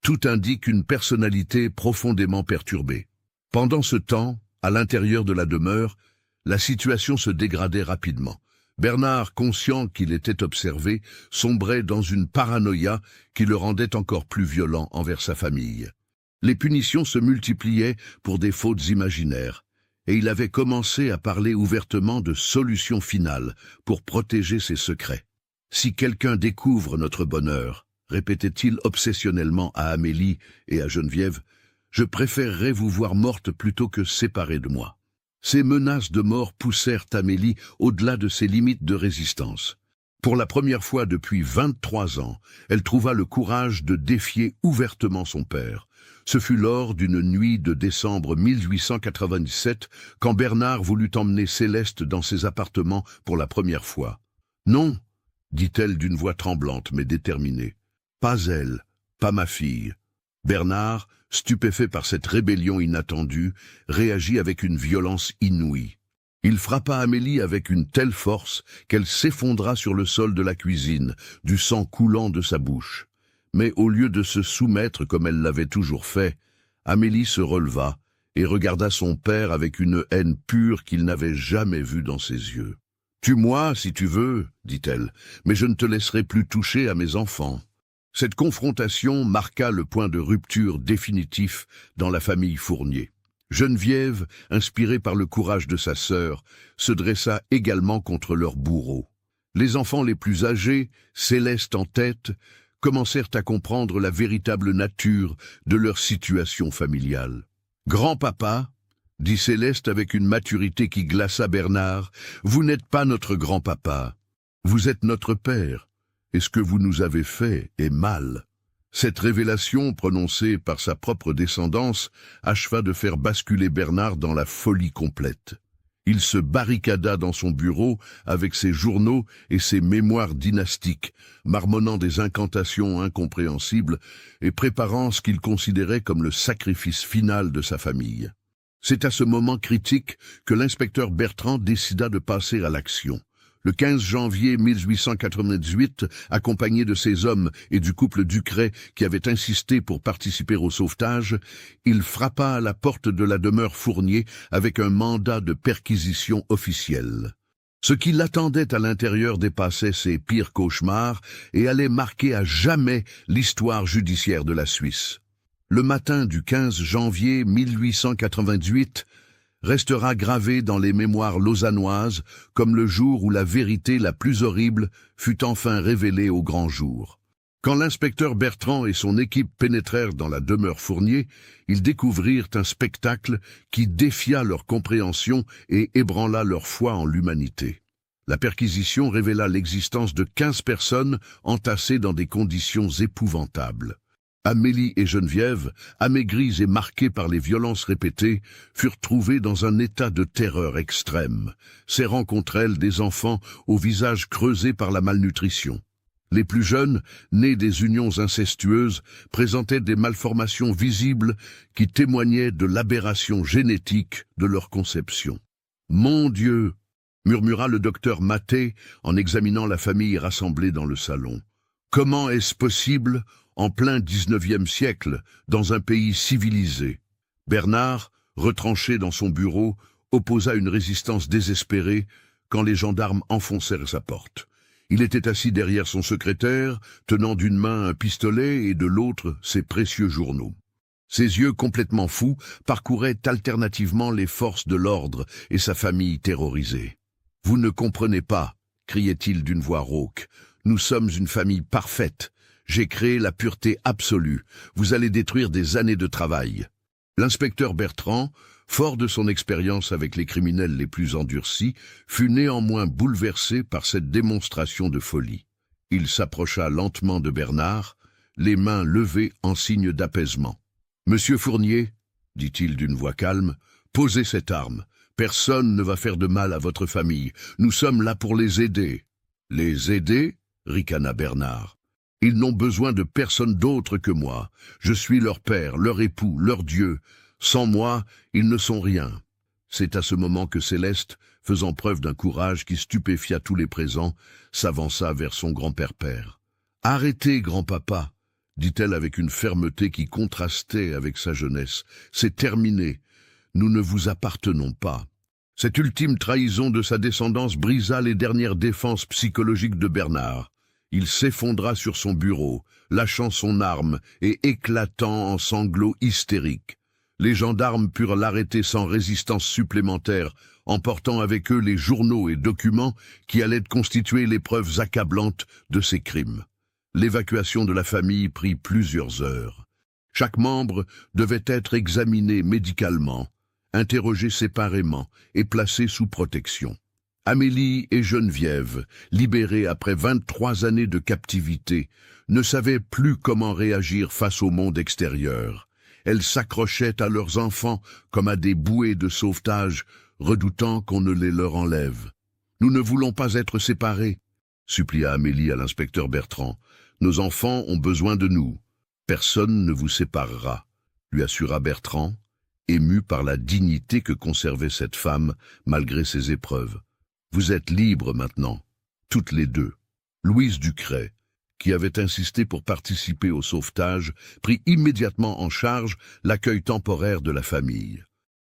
tout indique une personnalité profondément perturbée. » Pendant ce temps, à l'intérieur de la demeure, La situation se dégradait rapidement. Bernard, conscient qu'il était observé, sombrait dans une paranoïa qui le rendait encore plus violent envers sa famille. Les punitions se multipliaient pour des fautes imaginaires, et il avait commencé à parler ouvertement de solutions finales pour protéger ses secrets. « Si quelqu'un découvre notre bonheur, répétait-il obsessionnellement à Amélie et à Geneviève, je préférerais vous voir morte plutôt que séparée de moi. » Ces menaces de mort poussèrent Amélie au-delà de ses limites de résistance. Pour la première fois depuis 23 ans, elle trouva le courage de défier ouvertement son père. Ce fut lors d'une nuit de décembre 1897 quand Bernard voulut emmener Céleste dans ses appartements pour la première fois. « Non !» dit-elle d'une voix tremblante mais déterminée. « Pas elle, pas ma fille. » Bernard, stupéfait par cette rébellion inattendue, réagit avec une violence inouïe. Il frappa Amélie avec une telle force qu'elle s'effondra sur le sol de la cuisine, du sang coulant de sa bouche. Mais au lieu de se soumettre comme elle l'avait toujours fait, Amélie se releva et regarda son père avec une haine pure qu'il n'avait jamais vue dans ses yeux. « Tue-moi si tu veux, dit-elle, mais je ne te laisserai plus toucher à mes enfants. » Cette confrontation marqua le point de rupture définitif dans la famille Fournier. Geneviève, inspirée par le courage de sa sœur, se dressa également contre leur bourreau. Les enfants les plus âgés, Céleste en tête, commencèrent à comprendre la véritable nature de leur situation familiale. « Grand-papa, » dit Céleste avec une maturité qui glaça Bernard, « vous n'êtes pas notre grand-papa, vous êtes notre père. Et ce que vous nous avez fait est mal. » Cette révélation, prononcée par sa propre descendance, acheva de faire basculer Bernard dans la folie complète. Il se barricada dans son bureau avec ses journaux et ses mémoires dynastiques, marmonnant des incantations incompréhensibles et préparant ce qu'il considérait comme le sacrifice final de sa famille. C'est à ce moment critique que l'inspecteur Bertrand décida de passer à l'action. Le 15 janvier 1898, accompagné de ses hommes et du couple Ducret qui avait insisté pour participer au sauvetage, il frappa à la porte de la demeure Fournier avec un mandat de perquisition officiel. Ce qui l'attendait à l'intérieur dépassait ses pires cauchemars et allait marquer à jamais l'histoire judiciaire de la Suisse. Le matin du 15 janvier 1898, restera gravé dans les mémoires lausannoises comme le jour où la vérité la plus horrible fut enfin révélée au grand jour. Quand l'inspecteur Bertrand et son équipe pénétrèrent dans la demeure Fournier, ils découvrirent un spectacle qui défia leur compréhension et ébranla leur foi en l'humanité. La perquisition révéla l'existence de 15 personnes entassées dans des conditions épouvantables. Amélie et Geneviève, amaigries et marquées par les violences répétées, furent trouvées dans un état de terreur extrême, serrant contre elles des enfants au visage creusé par la malnutrition. Les plus jeunes, nés des unions incestueuses, présentaient des malformations visibles qui témoignaient de l'aberration génétique de leur conception. « Mon Dieu !» murmura le docteur Maté en examinant la famille rassemblée dans le salon. « Comment est-ce possible ? En plein 19e siècle, dans un pays civilisé. » Bernard, retranché dans son bureau, opposa une résistance désespérée quand les gendarmes enfoncèrent sa porte. Il était assis derrière son secrétaire, tenant d'une main un pistolet et de l'autre ses précieux journaux. Ses yeux complètement fous parcouraient alternativement les forces de l'ordre et sa famille terrorisée. « Vous ne comprenez pas, » criait-il d'une voix rauque. « Nous sommes une famille parfaite. J'ai créé la pureté absolue. Vous allez détruire des années de travail. » L'inspecteur Bertrand, fort de son expérience avec les criminels les plus endurcis, fut néanmoins bouleversé par cette démonstration de folie. Il s'approcha lentement de Bernard, les mains levées en signe d'apaisement. « Monsieur Fournier, » dit-il d'une voix calme, « posez cette arme. Personne ne va faire de mal à votre famille. Nous sommes là pour les aider. »« Les aider ?» ricana Bernard. « Ils n'ont besoin de personne d'autre que moi. Je suis leur père, leur époux, leur Dieu. Sans moi, ils ne sont rien. » C'est à ce moment que Céleste, faisant preuve d'un courage qui stupéfia tous les présents, s'avança vers son grand-père-père. « Arrêtez, grand-papa, » dit-elle avec une fermeté qui contrastait avec sa jeunesse. « C'est terminé. Nous ne vous appartenons pas. » Cette ultime trahison de sa descendance brisa les dernières défenses psychologiques de Bernard. Il s'effondra sur son bureau, lâchant son arme et éclatant en sanglots hystériques. Les gendarmes purent l'arrêter sans résistance supplémentaire, emportant avec eux les journaux et documents qui allaient constituer les preuves accablantes de ses crimes. L'évacuation de la famille prit plusieurs heures. Chaque membre devait être examiné médicalement, interrogé séparément et placé sous protection. Amélie et Geneviève, libérées après 23 années de captivité, ne savaient plus comment réagir face au monde extérieur. Elles s'accrochaient à leurs enfants comme à des bouées de sauvetage, redoutant qu'on ne les leur enlève. « Nous ne voulons pas être séparés », supplia Amélie à l'inspecteur Bertrand. « Nos enfants ont besoin de nous. Personne ne vous séparera », lui assura Bertrand, ému par la dignité que conservait cette femme malgré ses épreuves. « Vous êtes libres maintenant, toutes les deux. » Louise Ducret, qui avait insisté pour participer au sauvetage, prit immédiatement en charge l'accueil temporaire de la famille.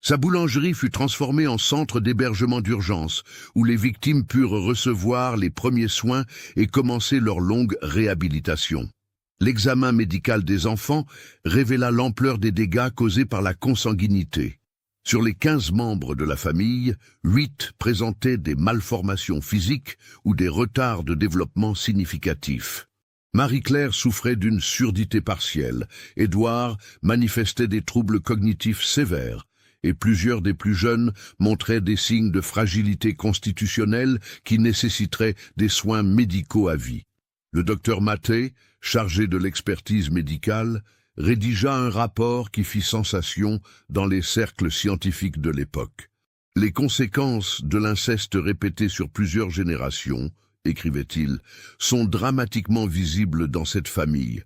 Sa boulangerie fut transformée en centre d'hébergement d'urgence, où les victimes purent recevoir les premiers soins et commencer leur longue réhabilitation. L'examen médical des enfants révéla l'ampleur des dégâts causés par la consanguinité. Sur les 15 membres de la famille, 8 présentaient des malformations physiques ou des retards de développement significatifs. Marie-Claire souffrait d'une surdité partielle, Édouard manifestait des troubles cognitifs sévères, et plusieurs des plus jeunes montraient des signes de fragilité constitutionnelle qui nécessiteraient des soins médicaux à vie. Le docteur Mathé, chargé de l'expertise médicale, rédigea un rapport qui fit sensation dans les cercles scientifiques de l'époque. Les conséquences de l'inceste répété sur plusieurs générations, écrivait-il, sont dramatiquement visibles dans cette famille.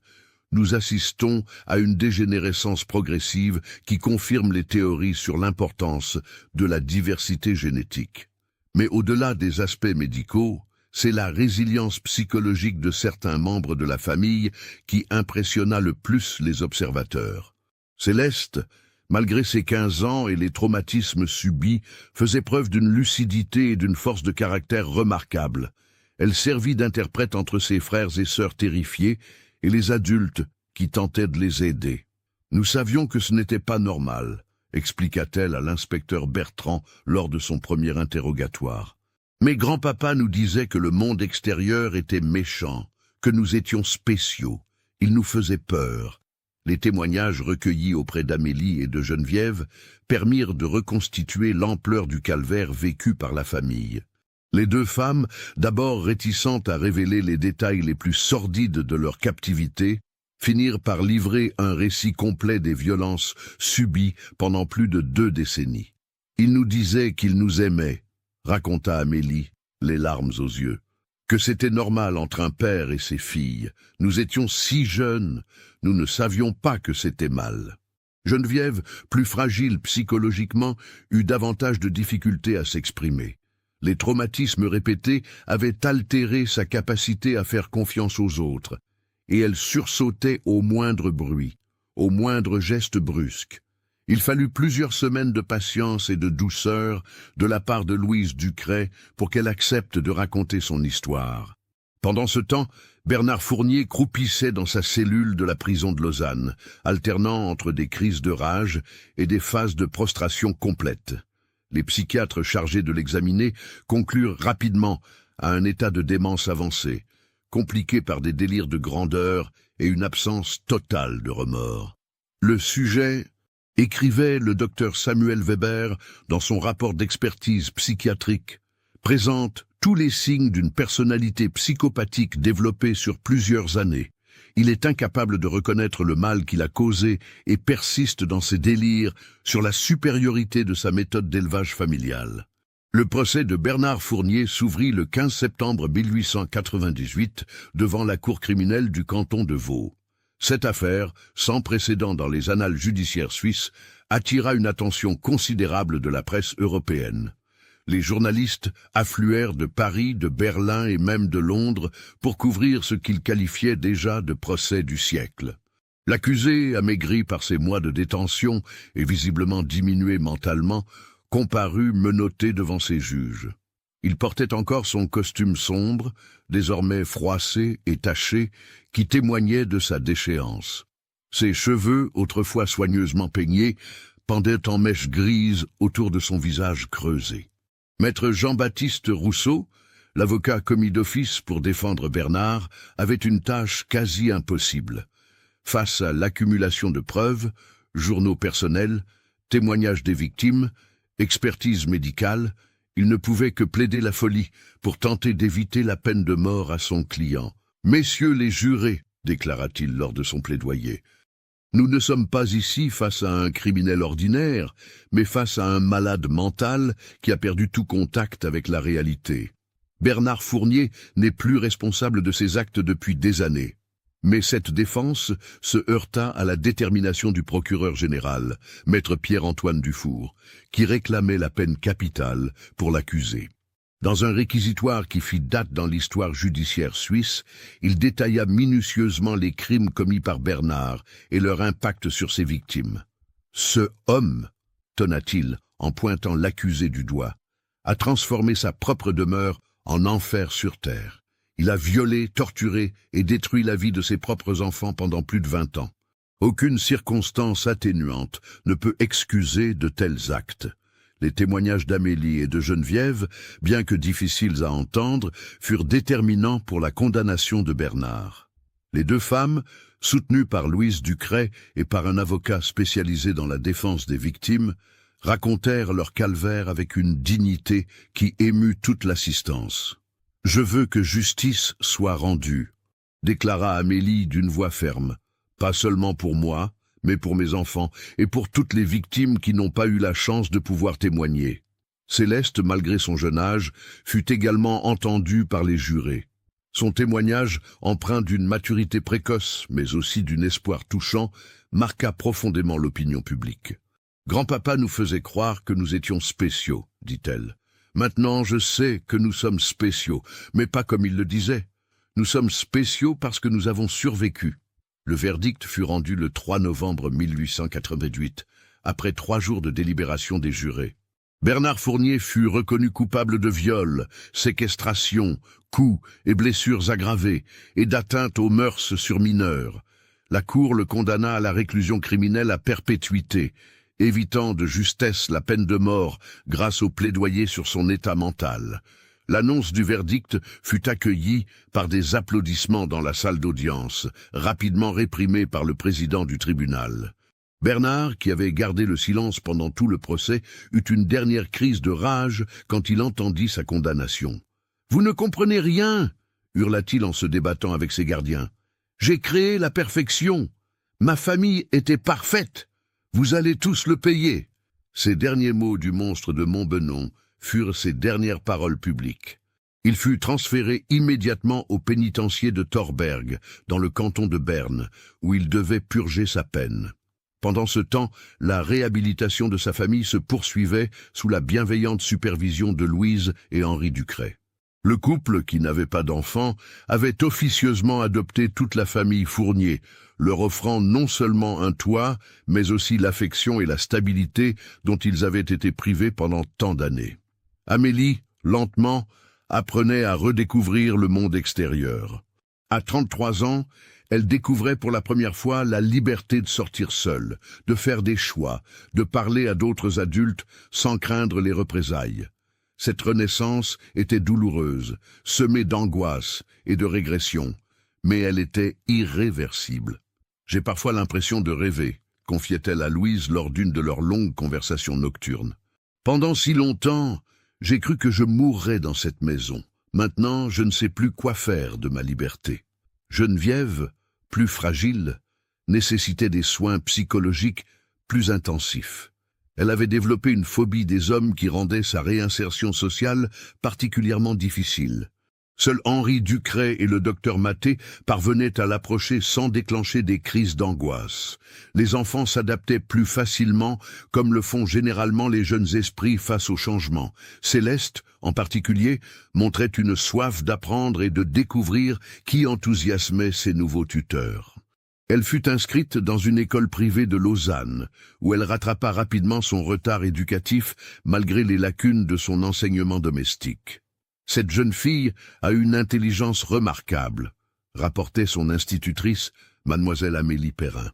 Nous assistons à une dégénérescence progressive qui confirme les théories sur l'importance de la diversité génétique. Mais au-delà des aspects médicaux, c'est la résilience psychologique de certains membres de la famille qui impressionna le plus les observateurs. Céleste, malgré ses 15 ans et les traumatismes subis, faisait preuve d'une lucidité et d'une force de caractère remarquables. Elle servit d'interprète entre ses frères et sœurs terrifiés et les adultes qui tentaient de les aider. « Nous savions que ce n'était pas normal », expliqua-t-elle à l'inspecteur Bertrand lors de son premier interrogatoire. « Mais grand-papa nous disait que le monde extérieur était méchant, que nous étions spéciaux. Il nous faisait peur. » Les témoignages recueillis auprès d'Amélie et de Geneviève permirent de reconstituer l'ampleur du calvaire vécu par la famille. Les deux femmes, d'abord réticentes à révéler les détails les plus sordides de leur captivité, finirent par livrer un récit complet des violences subies pendant plus de 2 décennies. « Il nous disait qu'il nous aimait », raconta Amélie, les larmes aux yeux, « que c'était normal entre un père et ses filles. Nous étions si jeunes, nous ne savions pas que c'était mal. » Geneviève, plus fragile psychologiquement, eut davantage de difficultés à s'exprimer. Les traumatismes répétés avaient altéré sa capacité à faire confiance aux autres, et elle sursautait au moindre bruit, au moindre geste brusque. Il fallut plusieurs semaines de patience et de douceur de la part de Louise Ducret pour qu'elle accepte de raconter son histoire. Pendant ce temps, Bernard Fournier croupissait dans sa cellule de la prison de Lausanne, alternant entre des crises de rage et des phases de prostration complète. Les psychiatres chargés de l'examiner conclurent rapidement à un état de démence avancée, compliqué par des délires de grandeur et une absence totale de remords. Le sujet, écrivait le docteur Samuel Weber dans son rapport d'expertise psychiatrique, présente tous les signes d'une personnalité psychopathique développée sur plusieurs années. Il est incapable de reconnaître le mal qu'il a causé et persiste dans ses délires sur la supériorité de sa méthode d'élevage familial. Le procès de Bernard Fournier s'ouvrit le 15 septembre 1898 devant la cour criminelle du canton de Vaud. Cette affaire, sans précédent dans les annales judiciaires suisses, attira une attention considérable de la presse européenne. Les journalistes affluèrent de Paris, de Berlin et même de Londres pour couvrir ce qu'ils qualifiaient déjà de procès du siècle. L'accusé, amaigri par ses mois de détention et visiblement diminué mentalement, comparut menotté devant ses juges. Il portait encore son costume sombre, désormais froissé et taché, qui témoignait de sa déchéance. Ses cheveux, autrefois soigneusement peignés, pendaient en mèches grises autour de son visage creusé. Maître Jean-Baptiste Rousseau, l'avocat commis d'office pour défendre Bernard, avait une tâche quasi impossible. Face à l'accumulation de preuves, journaux personnels, témoignages des victimes, expertise médicale, il ne pouvait que plaider la folie pour tenter d'éviter la peine de mort à son client. « Messieurs les jurés », déclara-t-il lors de son plaidoyer, « nous ne sommes pas ici face à un criminel ordinaire, mais face à un malade mental qui a perdu tout contact avec la réalité. Bernard Fournier n'est plus responsable de ses actes depuis des années. » Mais cette défense se heurta à la détermination du procureur général, maître Pierre-Antoine Dufour, qui réclamait la peine capitale pour l'accusé. Dans un réquisitoire qui fit date dans l'histoire judiciaire suisse, il détailla minutieusement les crimes commis par Bernard et leur impact sur ses victimes. « Ce homme, tonna-t-il en pointant l'accusé du doigt, a transformé sa propre demeure en enfer sur terre. Il a violé, torturé et détruit la vie de ses propres enfants pendant plus de 20 ans. Aucune circonstance atténuante ne peut excuser de tels actes. » Les témoignages d'Amélie et de Geneviève, bien que difficiles à entendre, furent déterminants pour la condamnation de Bernard. Les deux femmes, soutenues par Louise Ducret et par un avocat spécialisé dans la défense des victimes, racontèrent leur calvaire avec une dignité qui émut toute l'assistance. « Je veux que justice soit rendue », déclara Amélie d'une voix ferme, « pas seulement pour moi, mais pour mes enfants et pour toutes les victimes qui n'ont pas eu la chance de pouvoir témoigner. » Céleste, malgré son jeune âge, fut également entendue par les jurés. Son témoignage, empreint d'une maturité précoce, mais aussi d'un espoir touchant, marqua profondément l'opinion publique. « Grand-papa nous faisait croire que nous étions spéciaux, dit-elle. Maintenant, je sais que nous sommes spéciaux, mais pas comme il le disait. Nous sommes spéciaux parce que nous avons survécu. » Le verdict fut rendu le 3 novembre 1888, après 3 jours de délibération des jurés. Bernard Fournier fut reconnu coupable de viol, séquestration, coups et blessures aggravées et d'atteinte aux mœurs sur mineurs. La Cour le condamna à la réclusion criminelle à perpétuité, évitant de justesse la peine de mort grâce au plaidoyer sur son état mental. L'annonce du verdict fut accueillie par des applaudissements dans la salle d'audience, rapidement réprimés par le président du tribunal. Bernard, qui avait gardé le silence pendant tout le procès, eut une dernière crise de rage quand il entendit sa condamnation. « Vous ne comprenez rien !» hurla-t-il en se débattant avec ses gardiens. « J'ai créé la perfection. Ma famille était parfaite. Vous allez tous le payer. » Ces derniers mots du monstre de Montbenon furent ses dernières paroles publiques. Il fut transféré immédiatement au pénitencier de Thorberg, dans le canton de Berne, où il devait purger sa peine. Pendant ce temps, la réhabilitation de sa famille se poursuivait sous la bienveillante supervision de Louise et Henri Ducret. Le couple, qui n'avait pas d'enfants, avait officieusement adopté toute la famille Fournier, leur offrant non seulement un toit, mais aussi l'affection et la stabilité dont ils avaient été privés pendant tant d'années. Amélie, lentement, apprenait à redécouvrir le monde extérieur. À 33 ans, elle découvrait pour la première fois la liberté de sortir seule, de faire des choix, de parler à d'autres adultes sans craindre les représailles. Cette renaissance était douloureuse, semée d'angoisse et de régression, mais elle était irréversible. « J'ai parfois l'impression de rêver », confiait-elle à Louise lors d'une de leurs longues conversations nocturnes. « Pendant si longtemps, j'ai cru que je mourrais dans cette maison. Maintenant, je ne sais plus quoi faire de ma liberté. » Geneviève, plus fragile, nécessitait des soins psychologiques plus intensifs. Elle avait développé une phobie des hommes qui rendait sa réinsertion sociale particulièrement difficile. Seul Henri Ducret et le docteur Maté parvenaient à l'approcher sans déclencher des crises d'angoisse. Les enfants s'adaptaient plus facilement, comme le font généralement les jeunes esprits face au changement. Céleste, en particulier, montrait une soif d'apprendre et de découvrir qui enthousiasmait ses nouveaux tuteurs. Elle fut inscrite dans une école privée de Lausanne, où elle rattrapa rapidement son retard éducatif malgré les lacunes de son enseignement domestique. Cette jeune fille a une intelligence remarquable, rapportait son institutrice, mademoiselle Amélie Perrin.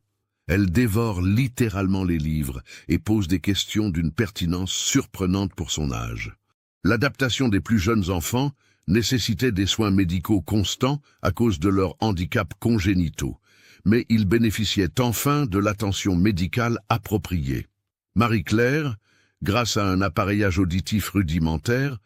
Elle dévore littéralement les livres et pose des questions d'une pertinence surprenante pour son âge. L'adaptation des plus jeunes enfants nécessitait des soins médicaux constants à cause de leurs handicaps congénitaux, mais ils bénéficiaient enfin de l'attention médicale appropriée. Marie-Claire, grâce à un appareillage auditif rudimentaire,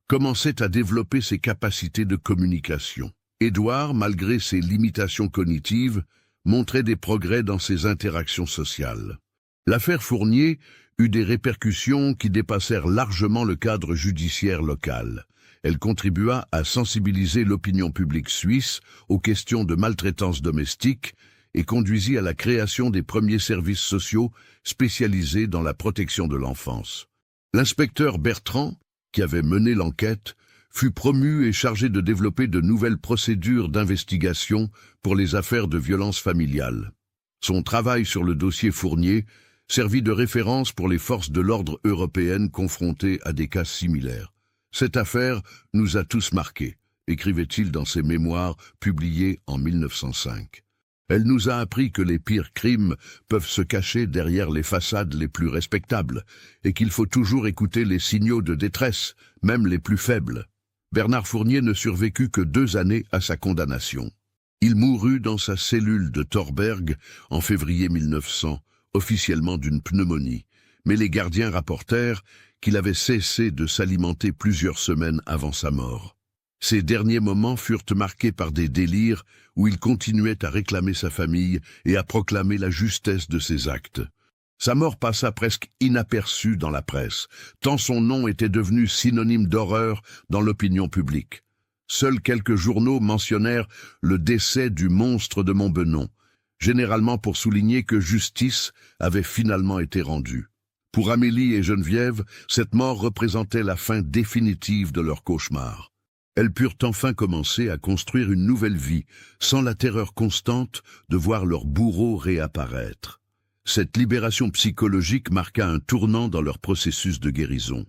commençait à développer ses capacités de communication. Édouard, malgré ses limitations cognitives, montrait des progrès dans ses interactions sociales. L'affaire Fournier eut des répercussions qui dépassèrent largement le cadre judiciaire local. Elle contribua à sensibiliser l'opinion publique suisse aux questions de maltraitance domestique et conduisit à la création des premiers services sociaux spécialisés dans la protection de l'enfance. L'inspecteur Bertrand, qui avait mené l'enquête, fut promu et chargé de développer de nouvelles procédures d'investigation pour les affaires de violence familiale. Son travail sur le dossier Fournier servit de référence pour les forces de l'ordre européennes confrontées à des cas similaires. Cette affaire nous a tous marqués, écrivait-il dans ses mémoires publiés en 1905. Elle nous a appris que les pires crimes peuvent se cacher derrière les façades les plus respectables et qu'il faut toujours écouter les signaux de détresse, même les plus faibles. Bernard Fournier ne survécut que 2 années à sa condamnation. Il mourut dans sa cellule de Thorberg en février 1900, officiellement d'une pneumonie, mais les gardiens rapportèrent qu'il avait cessé de s'alimenter plusieurs semaines avant sa mort. Ses derniers moments furent marqués par des délires où il continuait à réclamer sa famille et à proclamer la justesse de ses actes. Sa mort passa presque inaperçue dans la presse, tant son nom était devenu synonyme d'horreur dans l'opinion publique. Seuls quelques journaux mentionnèrent le décès du monstre de Montbenon, généralement pour souligner que justice avait finalement été rendue. Pour Amélie et Geneviève, cette mort représentait la fin définitive de leur cauchemar. Elles purent enfin commencer à construire une nouvelle vie, sans la terreur constante de voir leur bourreau réapparaître. Cette libération psychologique marqua un tournant dans leur processus de guérison.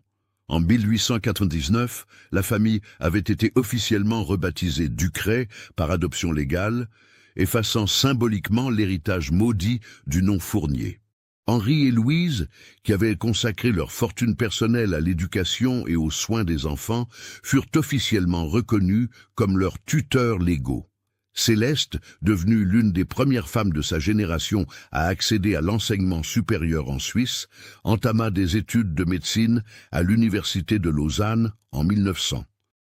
En 1899, la famille avait été officiellement rebaptisée Ducret par adoption légale, effaçant symboliquement l'héritage maudit du nom Fournier. Henri et Louise, qui avaient consacré leur fortune personnelle à l'éducation et aux soins des enfants, furent officiellement reconnus comme leurs tuteurs légaux. Céleste, devenue l'une des premières femmes de sa génération à accéder à l'enseignement supérieur en Suisse, entama des études de médecine à l'université de Lausanne en 1900.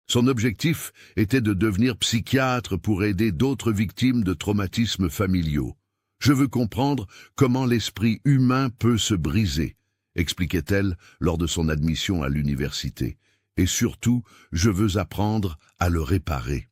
Son objectif était de devenir psychiatre pour aider d'autres victimes de traumatismes familiaux. « Je veux comprendre comment l'esprit humain peut se briser », expliquait-elle lors de son admission à l'université. « Et surtout, je veux apprendre à le réparer. »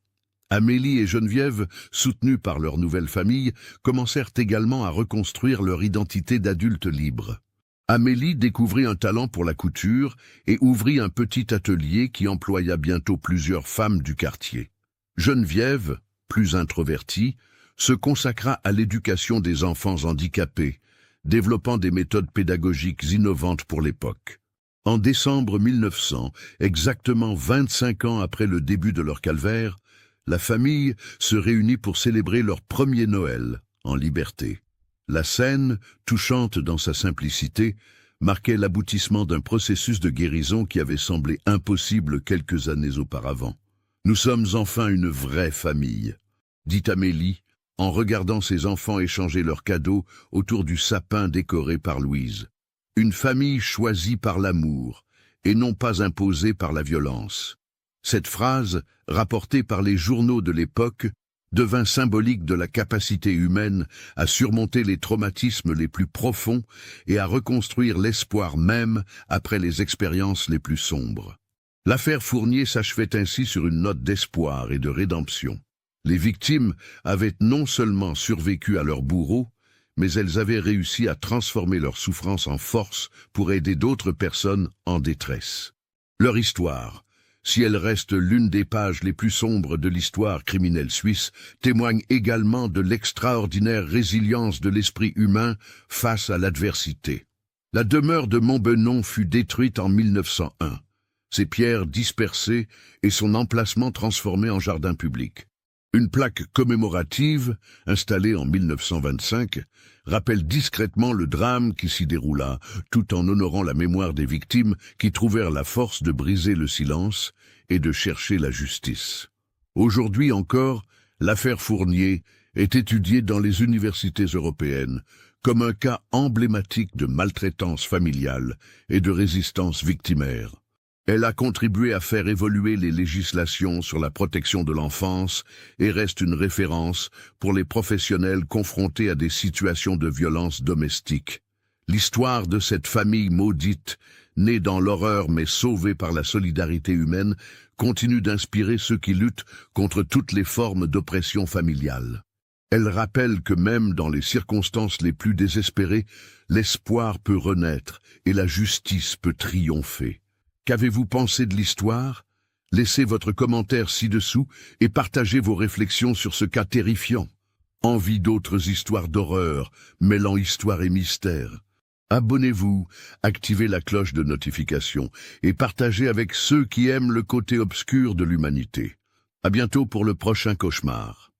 Amélie et Geneviève, soutenues par leur nouvelle famille, commencèrent également à reconstruire leur identité d'adultes libres. Amélie découvrit un talent pour la couture et ouvrit un petit atelier qui employa bientôt plusieurs femmes du quartier. Geneviève, plus introvertie, se consacra à l'éducation des enfants handicapés, développant des méthodes pédagogiques innovantes pour l'époque. En décembre 1900, exactement 25 ans après le début de leur calvaire, la famille se réunit pour célébrer leur premier Noël, en liberté. La scène, touchante dans sa simplicité, marquait l'aboutissement d'un processus de guérison qui avait semblé impossible quelques années auparavant. « Nous sommes enfin une vraie famille », dit Amélie, en regardant ses enfants échanger leurs cadeaux autour du sapin décoré par Louise. « Une famille choisie par l'amour, et non pas imposée par la violence. » Cette phrase, rapportée par les journaux de l'époque, devint symbolique de la capacité humaine à surmonter les traumatismes les plus profonds et à reconstruire l'espoir même après les expériences les plus sombres. L'affaire Fournier s'achevait ainsi sur une note d'espoir et de rédemption. Les victimes avaient non seulement survécu à leur bourreau, mais elles avaient réussi à transformer leur souffrance en force pour aider d'autres personnes en détresse. Leur histoire, si elle reste l'une des pages les plus sombres de l'histoire criminelle suisse, témoigne également de l'extraordinaire résilience de l'esprit humain face à l'adversité. La demeure de Montbenon fut détruite en 1901, ses pierres dispersées et son emplacement transformé en jardin public. Une plaque commémorative, installée en 1925, rappelle discrètement le drame qui s'y déroula, tout en honorant la mémoire des victimes qui trouvèrent la force de briser le silence et de chercher la justice. Aujourd'hui encore, l'affaire Fournier est étudiée dans les universités européennes comme un cas emblématique de maltraitance familiale et de résistance victimaire. Elle a contribué à faire évoluer les législations sur la protection de l'enfance et reste une référence pour les professionnels confrontés à des situations de violence domestique. L'histoire de cette famille maudite, née dans l'horreur mais sauvée par la solidarité humaine, continue d'inspirer ceux qui luttent contre toutes les formes d'oppression familiale. Elle rappelle que même dans les circonstances les plus désespérées, l'espoir peut renaître et la justice peut triompher. Qu'avez-vous pensé de l'histoire? Laissez votre commentaire ci-dessous et partagez vos réflexions sur ce cas terrifiant. Envie d'autres histoires d'horreur, mêlant histoire et mystère? Abonnez-vous, activez la cloche de notification et partagez avec ceux qui aiment le côté obscur de l'humanité. À bientôt pour le prochain cauchemar.